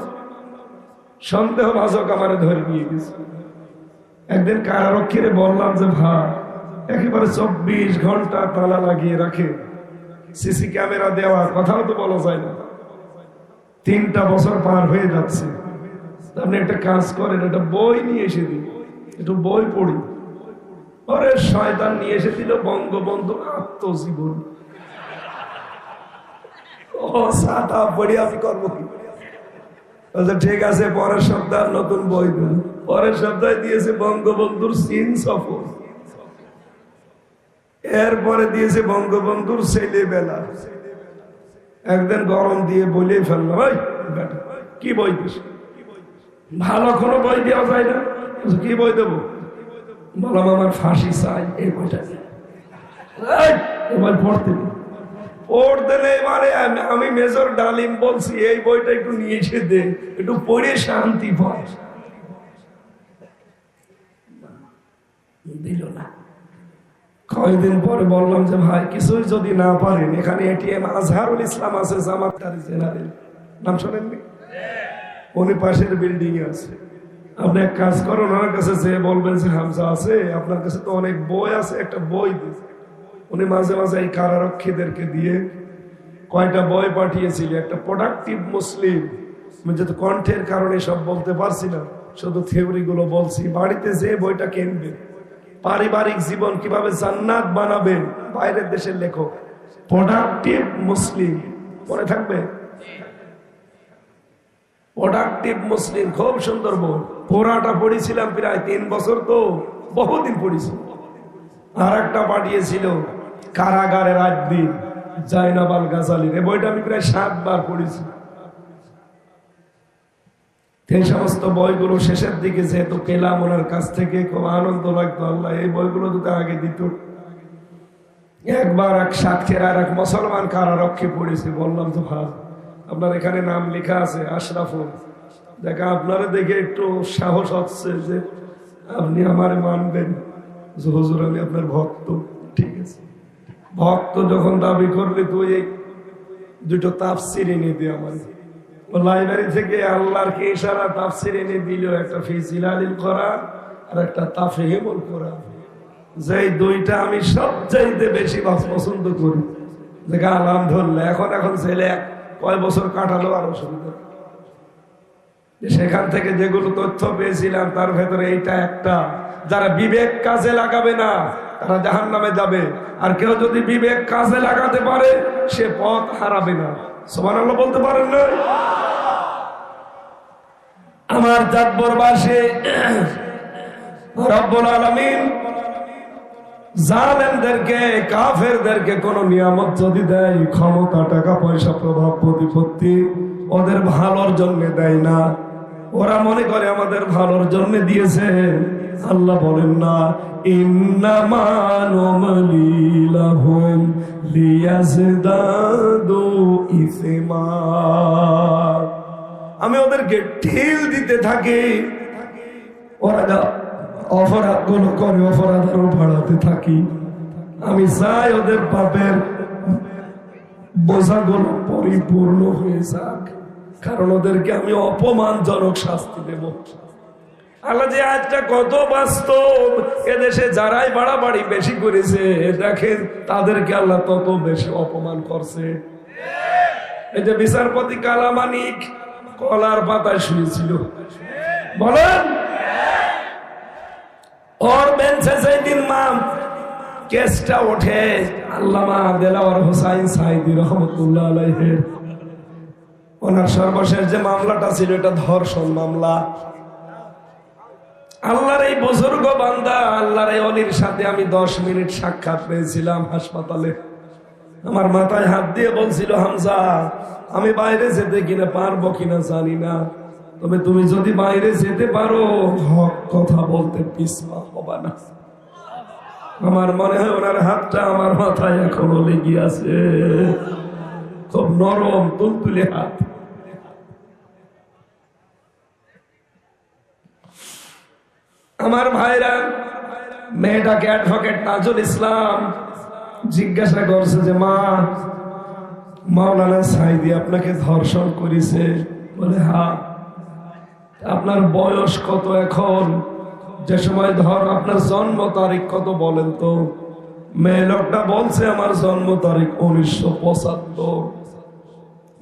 সন্দেহ ভাজক আমারে ধরে নিয়ে গেছে। একদিন কারারক্ষীরে বললাম যে ভাই, একেবারে ২৪ ঘন্টা তালা লাগিয়ে রাখে, সিসি ক্যামেরা দেওয়া, কথাও তো বলা যায় না। ৩টা বছর পার হয়ে যাচ্ছে, আপনি একটা কাজ করেন, একটা বই নিয়ে এসে দিন, একটু বই পড়ি। ওরে শয়তান নিয়ে এসে দিল বঙ্গবন্ধুর আত্মজীবন। ও সাতা পড়ি আমি করবো কি? ঠিক আছে, পরের সপ্তাহে নতুন বই দেন। পরের সপ্তাহে দিয়েছে বঙ্গবন্ধুর চীন সফর, এরপরে দিয়েছে বঙ্গবন্ধুর ছেলেবেলা। একদিন গরম দিয়ে বলে ফেললাম, ওই বেটা কি বই দিস? ভালো কোনো বই দেওয়া যায় না। কি বই দেবো? বললাম আমার ফাঁসি চাই, এই বইটা এবার পড়তে পড়তে নেই। মানে আমি মেজর ডালিম বলছি, এই বইটা একটু নিয়ে এসে দে, একটু পড়ে শান্তি পায়। দিল না। কয়েকদিন পরে বললাম যে ভাই, কিছুই যদি না পারেন, এখানে এটিএম আজহারুল ইসলাম আছে, জামাতদারি জেনারেল, নাম শোনেননি? উনি পাশের বিল্ডিং এ আছে। আপনি এক কাজ করেন, ওনার কাছে যে বলবেন যে হামজা আছে, আপনার কাছে তো অনেক বই আছে, একটা বই দিন। উনি মাঝে মাঝে এই কারারক্ষীদেরকে দিয়ে কয়টা বই পাঠিয়েছিল। একটা প্রোডাক্টিভ মুসলিম, যেহেতু কণ্ঠের কারণে সব বলতে পারছি না, শুধু থিওরি গুলো বলছি। বাড়িতে যে বইটা কিনবে, পারিবারিক জীবন কিভাবে জান্নাত বানাবেন, বাইরের দেশের লেখক, প্রোডাক্টিভ মুসলিম, মনে থাকবে? প্রোডাক্টিভ মুসলিম, খুব সুন্দর বই। পুরাটা পড়েছিলাম প্রায় ৩ বছর, তো বহুদিন পড়েছি। আর একটা পাঠিয়েছিল কারাগারের একদিন, জাইনাব আল গাজালির। এই বইটা আমি প্রায় ৭ বার পড়েছি। এই সমস্ত বইগুলো শেষের দিকে যেহেতু পেলাম ওনার কাছ থেকে, খুব আনন্দ লাগতো। আল্লাহ এই বইগুলো যদি আগে দিত। একবার এক সাক্ষীর আর এক মুসলমান কারারক্ষী পড়েছে। বললাম তো ভাই, আপনার এখানে নাম লেখা আছে আশরাফুল, দেখা আপনারা দেখে একটু সাহস হচ্ছে যে আপনি আমারে মানবেন যে হুজুর আমি আপনার ভক্ত। ঠিক আছে, ভক্ত যখন দাবি করলে তুই এই 2টো তাফসির এনে দিয়ে আমার লাইব্রেরি থেকে আল্লাহর কে ইশারা তাফসির এনে দিল, একটা ফি জিলালিল কোরআন আর একটা তাফহিমুল কোরআন। যেই 2টা আমি সবচাইতে বেশি পছন্দ করি। দেখা আলহামদুলিল্লাহ, এখন ছেলে কয় বছর কাটালো আর অসুবিধা। সেখান থেকে যেগুলো তথ্য পেয়েছিলাম তার ভেতরে এইটা একটা, যারা বিবেক কাজে লাগাবে না তারা জাহান্নামে যাবে, আর কেউ যদি বিবেক কাজে লাগাতে পারে সে পথ হারাবে না। সুবহানাল্লাহ বলতে পারেন না? আমার চাঁদপুরবাসী রব্বুল আলামিন জালেমদেরকে কাফেরদেরকে কোন নিয়ামত যদি দেয়, ক্ষমতা, টাকা পয়সা, প্রভাব প্রতিপত্তি, ওদের ভালোর জন্য দেয় না। ওরা মনে করে আমাদের ভালোর জন্য দিয়েছে। আল্লাহ বলেন না, ইন্নামা নুমলি লাহুম লিয়াজদাদু ইসমা। আমি ওদেরকে ঢিল দিতে থাকি, ওরা যা অপরাধ গুলো করে অপরাধ আরো বাড়াতে থাকি। আমি চাই ওদের পাপের বোঝাগুলো পরিপূর্ণ হয়ে যাক, কারণ ওদেরকে আমি অপমানজনক শাস্তি দেব। আল্লাহ যে আজটা কত বাস্তব, এদেশে যারাই বাড়াবাড়ি বেশি করেছে দেখেন তাদেরকে আল্লাহ তত বেশি অপমান করছে। এই যে বিচারপতি কালামানিক কলার পাতায় শুয়েছিল, বলেন ওর বেঞ্চে যেদিন কেসটা ওঠে, আল্লামা দেলাওয়ার হোসাইন সাইদি রহমতুল্লাহ আলাইহির ওনার সর্বশেষ যে মামলাটা ছিল এটা ধর্ষণ মামলা। আল্লাহর এই বুজুর্গ বান্দা, আল্লাহর এই অলির সাথে আমি 10 মিনিট সাক্ষাৎ পেয়েছিলাম হাসপাতালে। আমার মাথায় হাত দিয়ে বলছিল, হামজা আমি বাইরে যেতে কিনা পারবো কিনা জানি না, তবে তুমি যদি বাইরে যেতে পারো হক কথা বলতে পিছপা হবা না। আমার মনে হয় ওনার হাতটা আমার মাথায় এখনো লেগে আছে, খুব নরম তুলতুলে হাত। আমার ভাইরা, মেয়েটাকে অ্যাডভোকেট তাজুল ইসলাম জিজ্ঞাসা করছে যে মা, মাওলানা সাইদি আপনাকে ধর্ষণ করেছে? বলে হ্যাঁ। আপনার বয়স কত এখন? যে সময় আপনার জন্ম তারিখ কত বলেন তো? মেয়ে লোকটা বলছে আমার জন্ম তারিখ 1975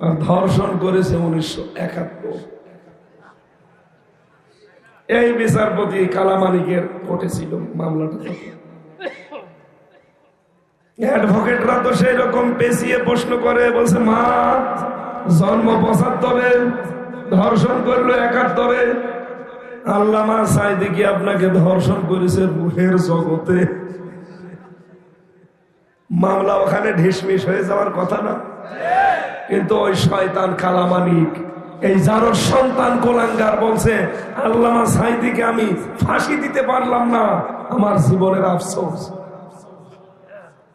আর ধর্ষণ করেছে 1971। এই বিচারপতি কালামানিকের কোর্টে ছিল মামলাটা। অ্যাডভোকেটরা তো সেই রকম পেঁচিয়ে প্রশ্ন করে, বলছে মা জন্ম 75, ধর্ষণ করলো 71, আল্লামা সাইদি কি আপনাকে ধর্ষণ করেছে রুহের জগতে? মামলা ওখানে ঢিসমিস হয়ে যাওয়ার কথা না, কিন্তু ওই শয়তান কালামানিক, এই যার সন্তান কোলাঙ্গার বলছে আল্লামা সাইদিকে আমি ফাঁসি দিতে পারলাম না, আমার জীবনের আফসোস।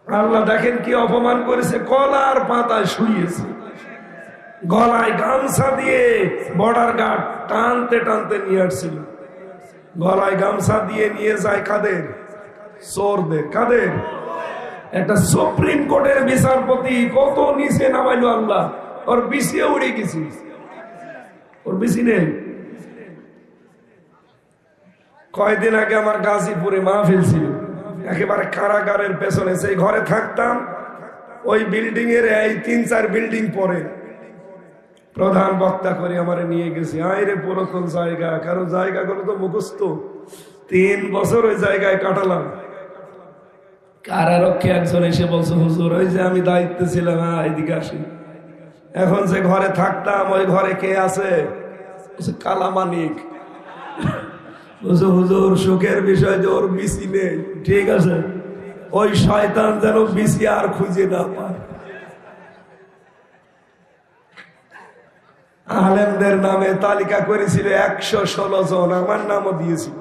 আল্লাহ দেখেন কি অপমান করেছে, কলার পাতায় শুইয়েছে, গলায় গামছা দিয়ে বর্ডার গার্ড টানতে টানতে নিয়ে আসছিল। গলায় গামছা দিয়ে নিয়ে যায় কাদের? চোরদের। কাদের? একটা সুপ্রিম কোর্টের বিচারপতি কত নিচে নামাইলো আল্লাহ, ওর বিছিয়ে উড়ে গেছি, ওর বেশি নেই। কয়েকদিন আগে আমার গাজীপুরে মাহফিল ছিল, একেবারে কারাগারের পেছনে, সেই ঘরে থাকতাম। ওই বিল্ডিং এর এই 3-4 বিল্ডিং পরে প্রধান বক্তা করে আমারে নিয়ে গেছে। আইরে পুরাতন জায়গা, কারণ জায়গাগুলো তো মুখস্থ, 3 বছর ওই জায়গায় কাটালাম। কারারক্ষী একজন এসে বলছে, হুজুর ওই যে আমি দায়িত্বে ছিলাম, এদিকে আসি। এখন যে ঘরে থাকতাম ওই ঘরে কে আছে? কালামানিক। হুজুর সুখের বিষয় যে ওর বিসি নেই। ঠিক আছে, ওই শয়তান যেন বিসি আর খুঁজে না পায়। আলেমদের নামে তালিকা করেছিল 116 জন, আমার নামও দিয়েছিল।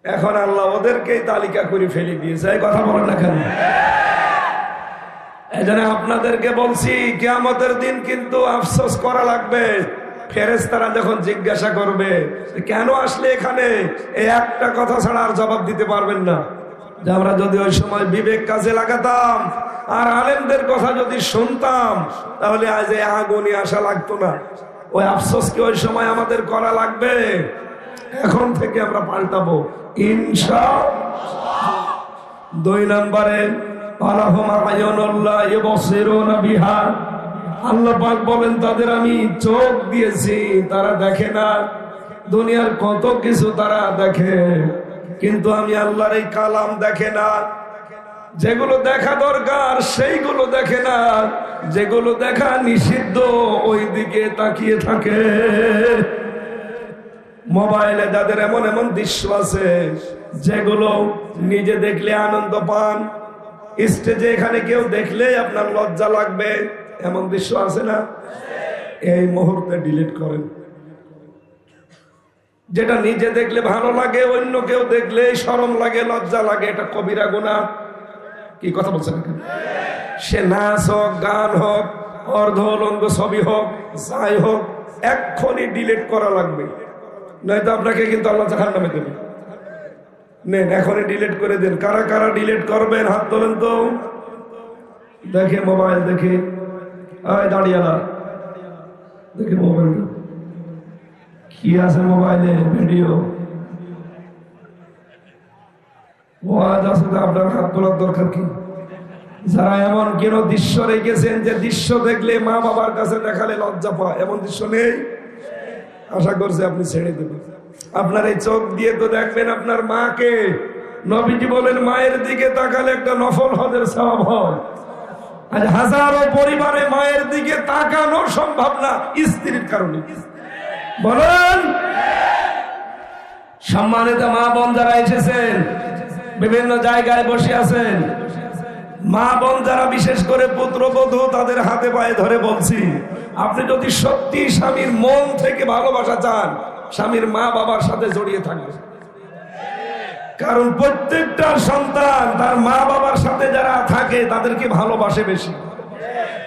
এখন আল্লাহ ওদেরকেই তালিকা করে ফেলে দিয়েছে। এই কথা বলেন না কেন? এজন্য আপনাদেরকে বলছি, কিয়ামতের দিন কিন্তু আফসোস করা লাগবে। ফেরেশতারা যখন জিজ্ঞাসা করবে কেন আসলে এখানে, এই একটা কথা ছাড়া আর জবাব দিতে পারবেন না। যে আমরা যদি ওই সময় বিবেক কাজে লাগাতাম আর আলেমদের কথা যদি শুনতাম, তাহলে আজ এই আগুনে আসা লাগতো না। ওই আফসোস কি ওই সময় আমাদের করা লাগবে? এখন থেকে আমরা পাল্টাবো ইনশাআল্লাহ। 2 নম্বরে আল্লাহ পাক বলেন তাদের আমি চোখ দিয়েছি, তারা দেখে না। দুনিয়ার কত কিছু তারা দেখে, কিন্তু আমি আল্লাহর এই কালাম দেখে না। যেগুলো দেখা দরকার সেইগুলো দেখে না, যেগুলো দেখা নিষিদ্ধ ওই দিকে তাকিয়ে থাকে। মোবাইলে যাদের এমন এমন দৃশ্য আছে যেগুলো নিজে দেখলে আনন্দ পান, স্টেজে এখানে কেউ দেখলে আপনার লজ্জা লাগবে, এমন দৃশ্য আছে না? এই মুহূর্তে ডিলিট করেন। যেটা নিজে দেখলে ভালো লাগে, অন্য কেউ দেখলে শরম লাগে, লজ্জা লাগে, এটা কবিরা গুনাহ। কি কথা বলছেন? সে নাচ হোক, গান হোক, অর্ধ উলঙ্গ ছবি হোক, যাই হোক, এক্ষুনি ডিলিট করা লাগবে, নয়তো আপনাকে কিন্তু আল্লাহ জাহান্নামে দেবে। নেন, এখনই ডিলিট করে দেন। কারা কারা ডিলিট করবেন হাত তোলেন তো দেখে। মোবাইল দেখে, দাঁড়িয়ালা দেখে মোবাইল কি আছে মোবাইলে, ভিডিও ওয়াজ আছে, আপনার হাত তোলার দরকার কি? যারা এমন কেন দৃশ্য রেখেছেন যে দৃশ্য দেখলে মা বাবার কাছে দেখালে লজ্জা পায়, এমন দৃশ্য নেই? আশা করছি আপনি ছেড়ে দেবেন। আপনার এই চোখ দিয়ে তো দেখবেন আপনার মাকে। নবীজি বলেন মায়ের দিকে তাকালে একটা নফল হজের সওয়াব হয়। আজ হাজারো পরিবারে মায়ের দিকে তাকানো সম্ভব না স্ত্রীর কারণে। বলেন, সম্মানিত মা বোন যারা এসেছেন, বিভিন্ন জায়গায় বসে আছেন, মা বোন যারা বিশেষ করে পুত্রবধূ, তাদের হাতে পায়ে ধরে বলছি, আপনি যদি সত্যি স্বামীর মন থেকে ভালোবাসা চান, স্বামীর মা বাবার সাথে জড়িয়ে থাকবেন। কারণ প্রত্যেকটা সন্তান তার মা বাবার সাথে যারা থাকে তাদেরকে ভালোবাসে বেশি।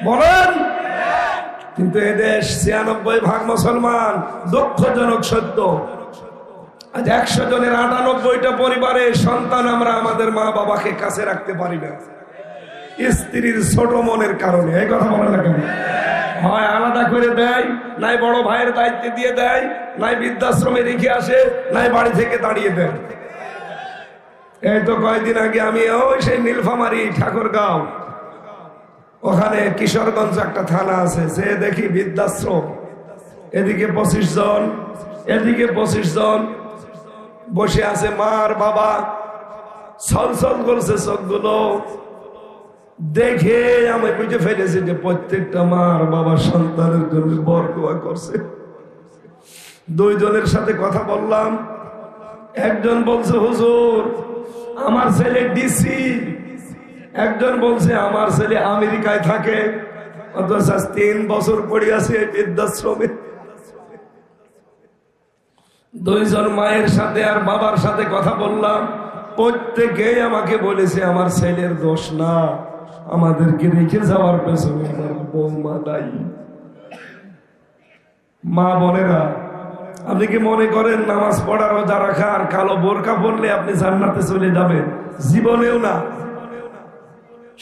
বলেন, কিন্তু এদেশ ৯৬% মুসলমান। দুঃখজনক সত্য, আজ ১০০ জনের ৯৮টা পরিবারের সন্তান আমরা আমাদের মা বাবাকে কাছে রাখতে পারি না, স্ত্রীর ছোট মনের কারণে। এই কথা বলেন না কেন? হয় আলাদা করে দেয়, নাই বড় ভাইয়ের দায়িত্বে দিয়ে দেয়, নাই বৃদ্ধাশ্রমে রেখে আসে, নাই বাড়ি থেকে তাড়িয়ে দেয়। এই তো কয়েকদিন আগে আমি সেই নীলফামারী ঠাকুরগাঁও, ওখানে কিশোরগঞ্জ একটা থানা আছে, যে দেখি বৃদ্ধাশ্রম, এদিকে 25 জন, এদিকে 25 জন বসে আছে। মার বাবা ছলছল করছে চোখগুলো দেখে। আমি বুঝে ফেলেছি যে প্রত্যেকটা মার বাবা সন্তানের জন্য বরদোয়া করছে। 2 জনের সাথে কথা বললাম, একজন বলছে হুজুর আমার ছেলে ডিসি, একজন বলছে আমার ছেলে আমেরিকায় থাকে, অথচ 3 বছর পড়ে আছে বৃদ্ধাশ্রমে। 2 জন মায়ের সাথে আর বাবার সাথে কথা বললাম, প্রত্যেকেই আমাকে বলেছে আমার ছেলের দোষ না, আমাদেরকে রেখে যাওয়ার পেছনে আমার বৌমা দায়ী। মা বোনেরা, আপনি কি মনে করেন নামাজ পড়া, রোজা রাখা আর কালো বোরকা পরলে আপনি জান্নাতে চলে যাবেন? জীবনেও না।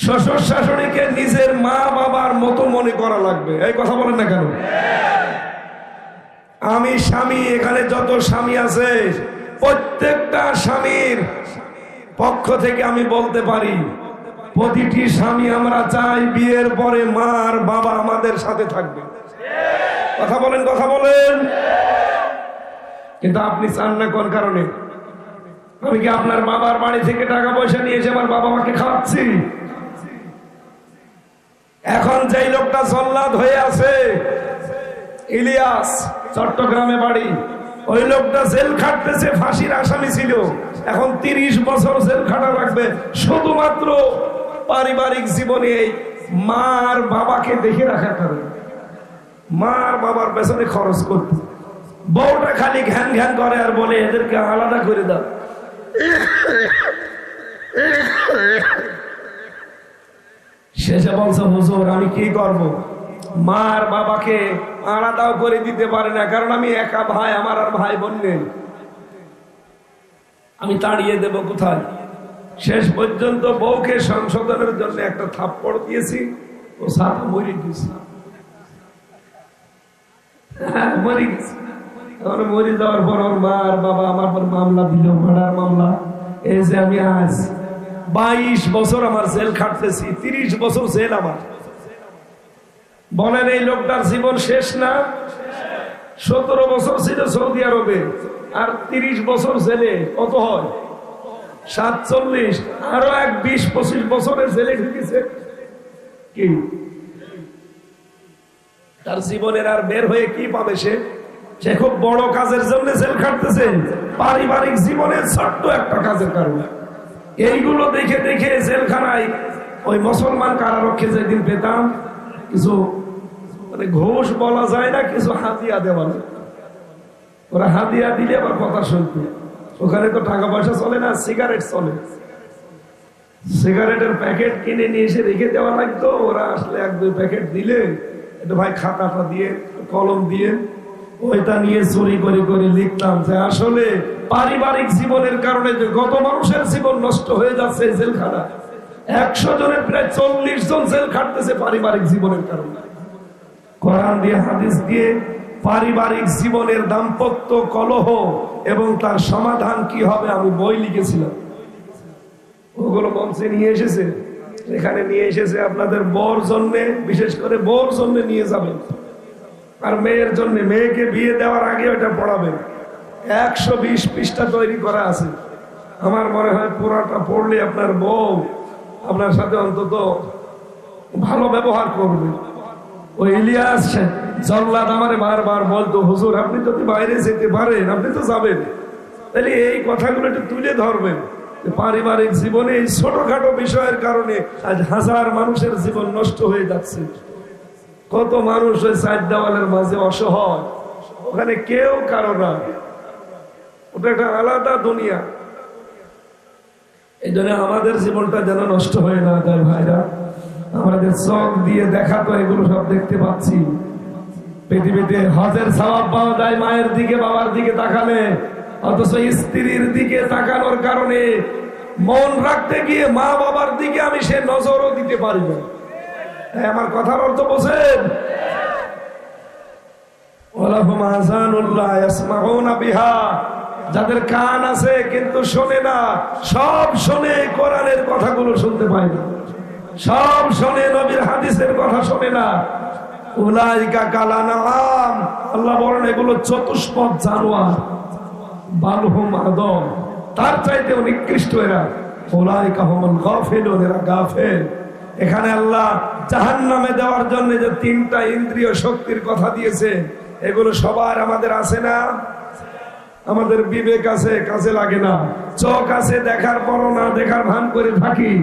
শ্বশুর শাশুড়িকে নিজের মা বাবার মতো মনে করা লাগবে। এই কথা বলেন না কেন? আমি স্বামী, এখানে যত স্বামী আছে প্রত্যেকটা স্বামীর পক্ষ থেকে আমি বলতে পারি, প্রতিটি স্বামী আমরা চাই বিয়ের পরে মা আর বাবা আমাদের সাথে থাকবে। কথা বলেন, কথা বলেন। কিন্তু আপনি চান না কোন কারণে? আমি কি আপনার বাবার বাড়ি থেকে টাকা পয়সা নিয়ে এসে আমার বাবা মাকে খাওয়াচ্ছি? এখন যেই লোকটা জল্লাদ হয়ে আছে, ইলিয়াস, চট্টগ্রামে বাড়ি, ওই লোকটা জেল খাটতেছে, ফাঁসির আসামি ছিল, এখন 30 বছর জেল খাটা লাগবে শুধুমাত্র পারিবারিক জীবনে এই মার বাবাকে দেখে রাখার কারণে। মার বাবার পেছনে খরচ করতে, বউটা খালি ঘ্যান ঘ্যান করে আর বলে এদেরকে আলাদা করে দাও। শেষে বলছে হুজুর আমি কি করব, মার বাবাকে আলাদাও করে দিতে পারে না, কারণ আমি একা ভাই, আমার আর ভাই বোন নেই, আমি তাড়িয়ে দেব কোথায়? শেষ পর্যন্ত বউকে সংশোধনের জন্য একটা থাপ্পড় দিয়েছি, ও সাথে মরে গেছে। মরে গেছে। মরে যাওয়ার পর ওর মা আর বাবা আমার পর মামলা দিল, ভাড়ার মামলা। এই যে আমি আজ 22 বছর আমার জেল খাটতেছি, 30 বছর জেল আমার। বলেন এই লোকটার জীবন শেষ না? 17 বছর ছিল সৌদি আরবে, আর 30 বছর জেলে, কত হয়? 47। আরো 20-25 বছরের জেলে ঢুকেছে। কি তার জীবনের আর বের হয়ে কি পাবে সে? সে খুব বড় কাজের জন্য জেল খাটতেছে, পারিবারিক জীবনের ছোট্ট একটা কাজের কারণে। এইগুলো দেখে দেখে জেলখানায় ওই মুসলমান কারারক্ষে যেদিন পেতাম, কিছু মানে ঘোষ বলা যায় না, কিছু হাতিয়া দেওয়া যায়। ওরা হাতিয়া দিলে আবার কথা শুনতো। ওখানে তো টাকা পয়সা চলে না, সিগারেট চলে। সিগারেটের প্যাকেট কিনে নিয়ে এসে রেখে দেওয়া লাগতো। ওরা আসলে 1-2 প্যাকেট দিলে, একটু ভাই খাতাটা দিয়ে কলম দিয়ে ওইটা নিয়ে চুরি করে করে লিখতাম যে আসলে পারিবারিক জীবনের কারণে যে কত মানুষের জীবন নষ্ট হয়ে যাচ্ছে জেলখানা। 100 জনের প্রায় 40 জন জেল খাটতেছে পারিবারিক জীবনের কারণে। কোরআন দিয়ে হাদিস দিয়ে পারিবারিক জীবনের দাম্পত্য কলহ এবং তার সমাধান কি হবে আমি বই লিখেছিলাম। ওগুলো মঞ্চে নিয়ে এসেছে, এখানে নিয়ে এসেছে আপনাদের বর জন্যে, বিশেষ করে বর জন্যে নিয়ে যাবেন। আর মেয়ের জন্য, মেয়েকে বিয়ে দেওয়ার আগে ওটা পড়াবেন। 120 পৃষ্ঠা তৈরি করা আছে। আমার মনে হয় পুরাটা পড়লে আপনার বউ আপনার সাথে অন্তত ভালো ব্যবহার করবে। ওই ইলিয়াস জল্লাদ আমারে বারবার বলতো, হুজুর আপনি যদি বাইরে যেতে পারেন আপনি তো যাবেন, তাহলে এই কথাগুলো একটু তুলে ধরবেন। পারিবারিক জীবনে এই ছোটখাটো বিষয়ের কারণে আজ হাজার মানুষের জীবন নষ্ট হয়ে যাচ্ছে। কত মানুষ ওই 4 দেওয়ালের মাঝে অসহায়, ওখানে কেউ কারো না, ওটা একটা আলাদা দুনিয়া। এই জন্য আমাদের জীবনটা যেন নষ্ট হয়ে না যায় ভাইরা। আমাদের চোখ দিয়ে দেখা তো এগুলো সব দেখতে পাচ্ছি। পৃথিবীতে হজের সওয়াব পাওয়া যায় মায়ের দিকে বাবার দিকে তাকালে, অথচ স্ত্রীর দিকে তাকানোর কারণে মন রাখতে গিয়ে মা বাবার দিকে আমি সে নজরও দিতে পারি না। আমার কথার অর্থ বোঝেন? যাদের কান আছে কিন্তু শোনে না, সব শোনে কোরআনের কথাগুলো শুনতে পায় না, সব শোনে নবীর হাদিসের কথা শোনে না। উলাইকা কালানাম, আল্লাহ বলেন এগুলো চতুষ্পদ জানোয়ার, বালহুম আদম, তার চাইতে নিকৃষ্ট এরা। উলাইকা হুমুল গাফিলুন, এরা গাফেল। এখানে আল্লাহ জাহান্নামে দেওয়ার জন্য যে 3টা ইন্দ্রিয় শক্তির কথা দিয়েছে, এগুলো সবার আমাদের আছে না? আমাদের বিবেক আছে, কাজে লাগে না। চোখ আছে, দেখার পরও না দেখার ভান করে থাকি।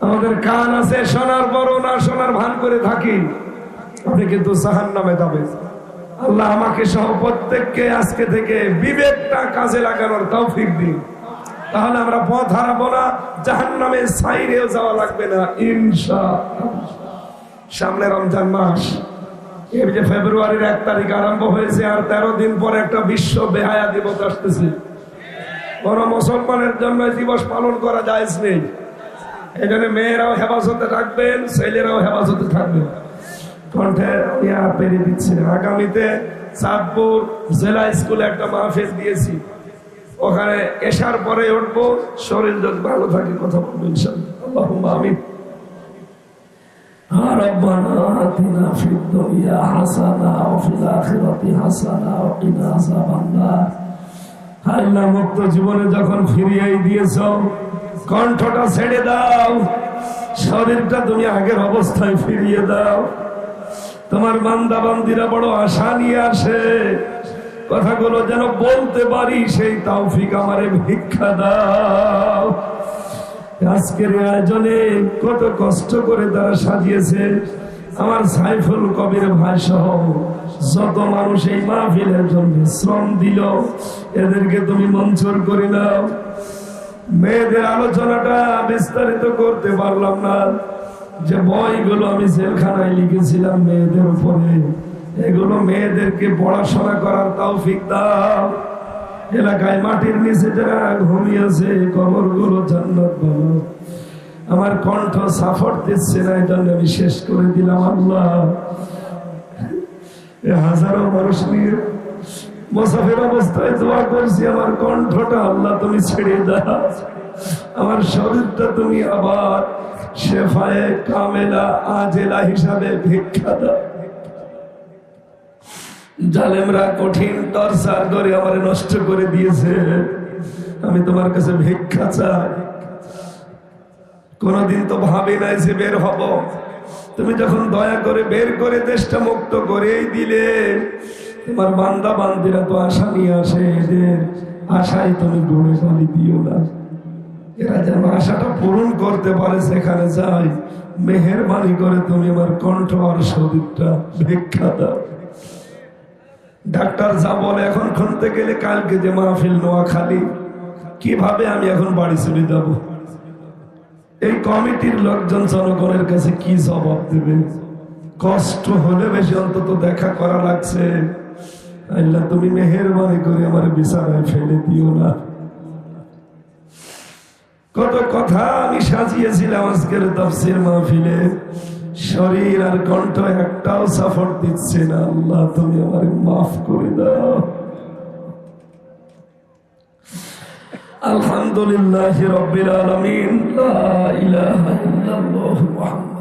আমাদের কান আছে, শোনার পরও না শোনার ভান করে থাকি। আপনি কিন্তু জাহান্নামে যাবেন। আল্লাহ আমাকে সহ প্রত্যেককে আজকে থেকে বিবেকটা কাজে লাগানোর তৌফিক দিন, তাহলে আমরা পথ হারাবো না, জাহান্নামে সাইরেও যাওয়া লাগবে না ইনশাআল্লাহ। সামনে রমজান মাস, এই যে ফেব্রুয়ারির 1 তারিখ আরম্ভ হয়েছে, আর 13 দিন পরে একটা বিশ্ব বেহায়া দিবস আসতেছে। কোন মুসলমানের জন্য দিবস পালন করা জায়েজ নেই। এই জন্য মেয়েরাও হেফাজতে থাকবেন, ছেলেরাও হেফাজতে থাকবেন। কণ্ঠে পেরে দিচ্ছে, আগামীতে চাঁদপুর জেলা স্কুলে একটা মাহফিল দিয়েছি, ওখানে এশার পরে উঠবো, শরীর যদি ভালো থাকে কথা বলবো ইনশাআল্লাহ। আল্লাহুম্মা আমিন। রব্বানা আতিনা ফিদ দুনিয়া হাসানা ওয়া ফিল আখিরাতি হাসানা ওয়া কিনা আযাবান্নার। আল্লাহ মুক্ত জীবনে যখন ফিরিয়ে দিয়েছো, কণ্ঠটা ছেড়ে দাও, শরীরটা তুমি আগের অবস্থায় ফিরিয়ে দাও। তোমার বান্দা বান্দিরা বড় আশা নিয়ে আসে, কথাগুলো যেন বলতে পারি, সেই তৌফিক আমারে ভিক্ষা দাও। আজকের আয়োজনে কত কষ্ট করে তারা সাজিয়েছে, আমার সাইফুল কবির ভাই সহ যত মানুষ এই মাহফিলের জন্য শ্রম দিল, এদেরকে তুমি মঞ্জুর করে নাও। মেয়েদের আলোচনাটা বিস্তারিত করতে পারলাম না, যে বইগুলো আমি জেলখানায় লিখেছিলাম মেয়েদের উপরে, এগুলো মেয়েদেরকে পড়াশোনা করার তৌফিক দাও। এলাকায় মাটির নিচে যারা ঘুমিয়েছে কবরগুলো জান্নাত বানাও। আমার কণ্ঠ সাফর দিচ্ছে না, এই জন্য আমি শেষ করে দিলাম। আল্লাহ, হাজারো মানুষ নিয়ে মুসাফির অবস্থায় দোয়া করছি, আমার কণ্ঠটা আল্লাহ তুমি ছেড়ে দাও, আমার শরীরটা তুমি আবার শেফায়ে কামেলা আজেলা হিসাবে ভিক্ষা দাও। জালেমরা কঠিন টর্চার করে আমার নষ্ট করে দিয়েছে, আমি তোমার কাছে ভিক্ষা চাই। কোনদিন তো ভাবি নাই যে বের হব, তুমি যখন দয়া করে বের করে দেশটা মুক্ত করেই দিলে, তোমার বান্দা বান্দিরা তো আশা নিয়ে আসে, এদের আশায় তুমি গড়ে গালি দিও না। এরা যেন আশাটা পূরণ করতে পারে সেখানে যায়। মেহেরবানি করে তুমি আমার কণ্ঠ আর শরীরটা ভিক্ষা দাও। ডাক্তার যা বলে এখন খুলতে গেলে কালকে যে মাহফিল নোয়াখালী, কিভাবে আমি এখন বাড়ি চলে যাব? এই কমিটির লোকজন জনগণের কাছে কি জবাব দেবে? কষ্ট হলে বেশি অন্তত দেখা করা লাগছে। আল্লাহ তুমি মেহেরবানি করে আমার বিছানায় ফেলে দিও না। কত কথা আমি সাজিয়েছিলাম আজকের তাফসীর মাহফিলে, শরীর আর কণ্ঠ একটাও সাপোর্ট দিচ্ছে না। আল্লাহ তুমি আমার মাফ করে দাও। আলহামদুলিল্লাহি রাব্বিল আলামিন, লা ইলাহা ইল্লাল্লাহু মুহাম্মাদুর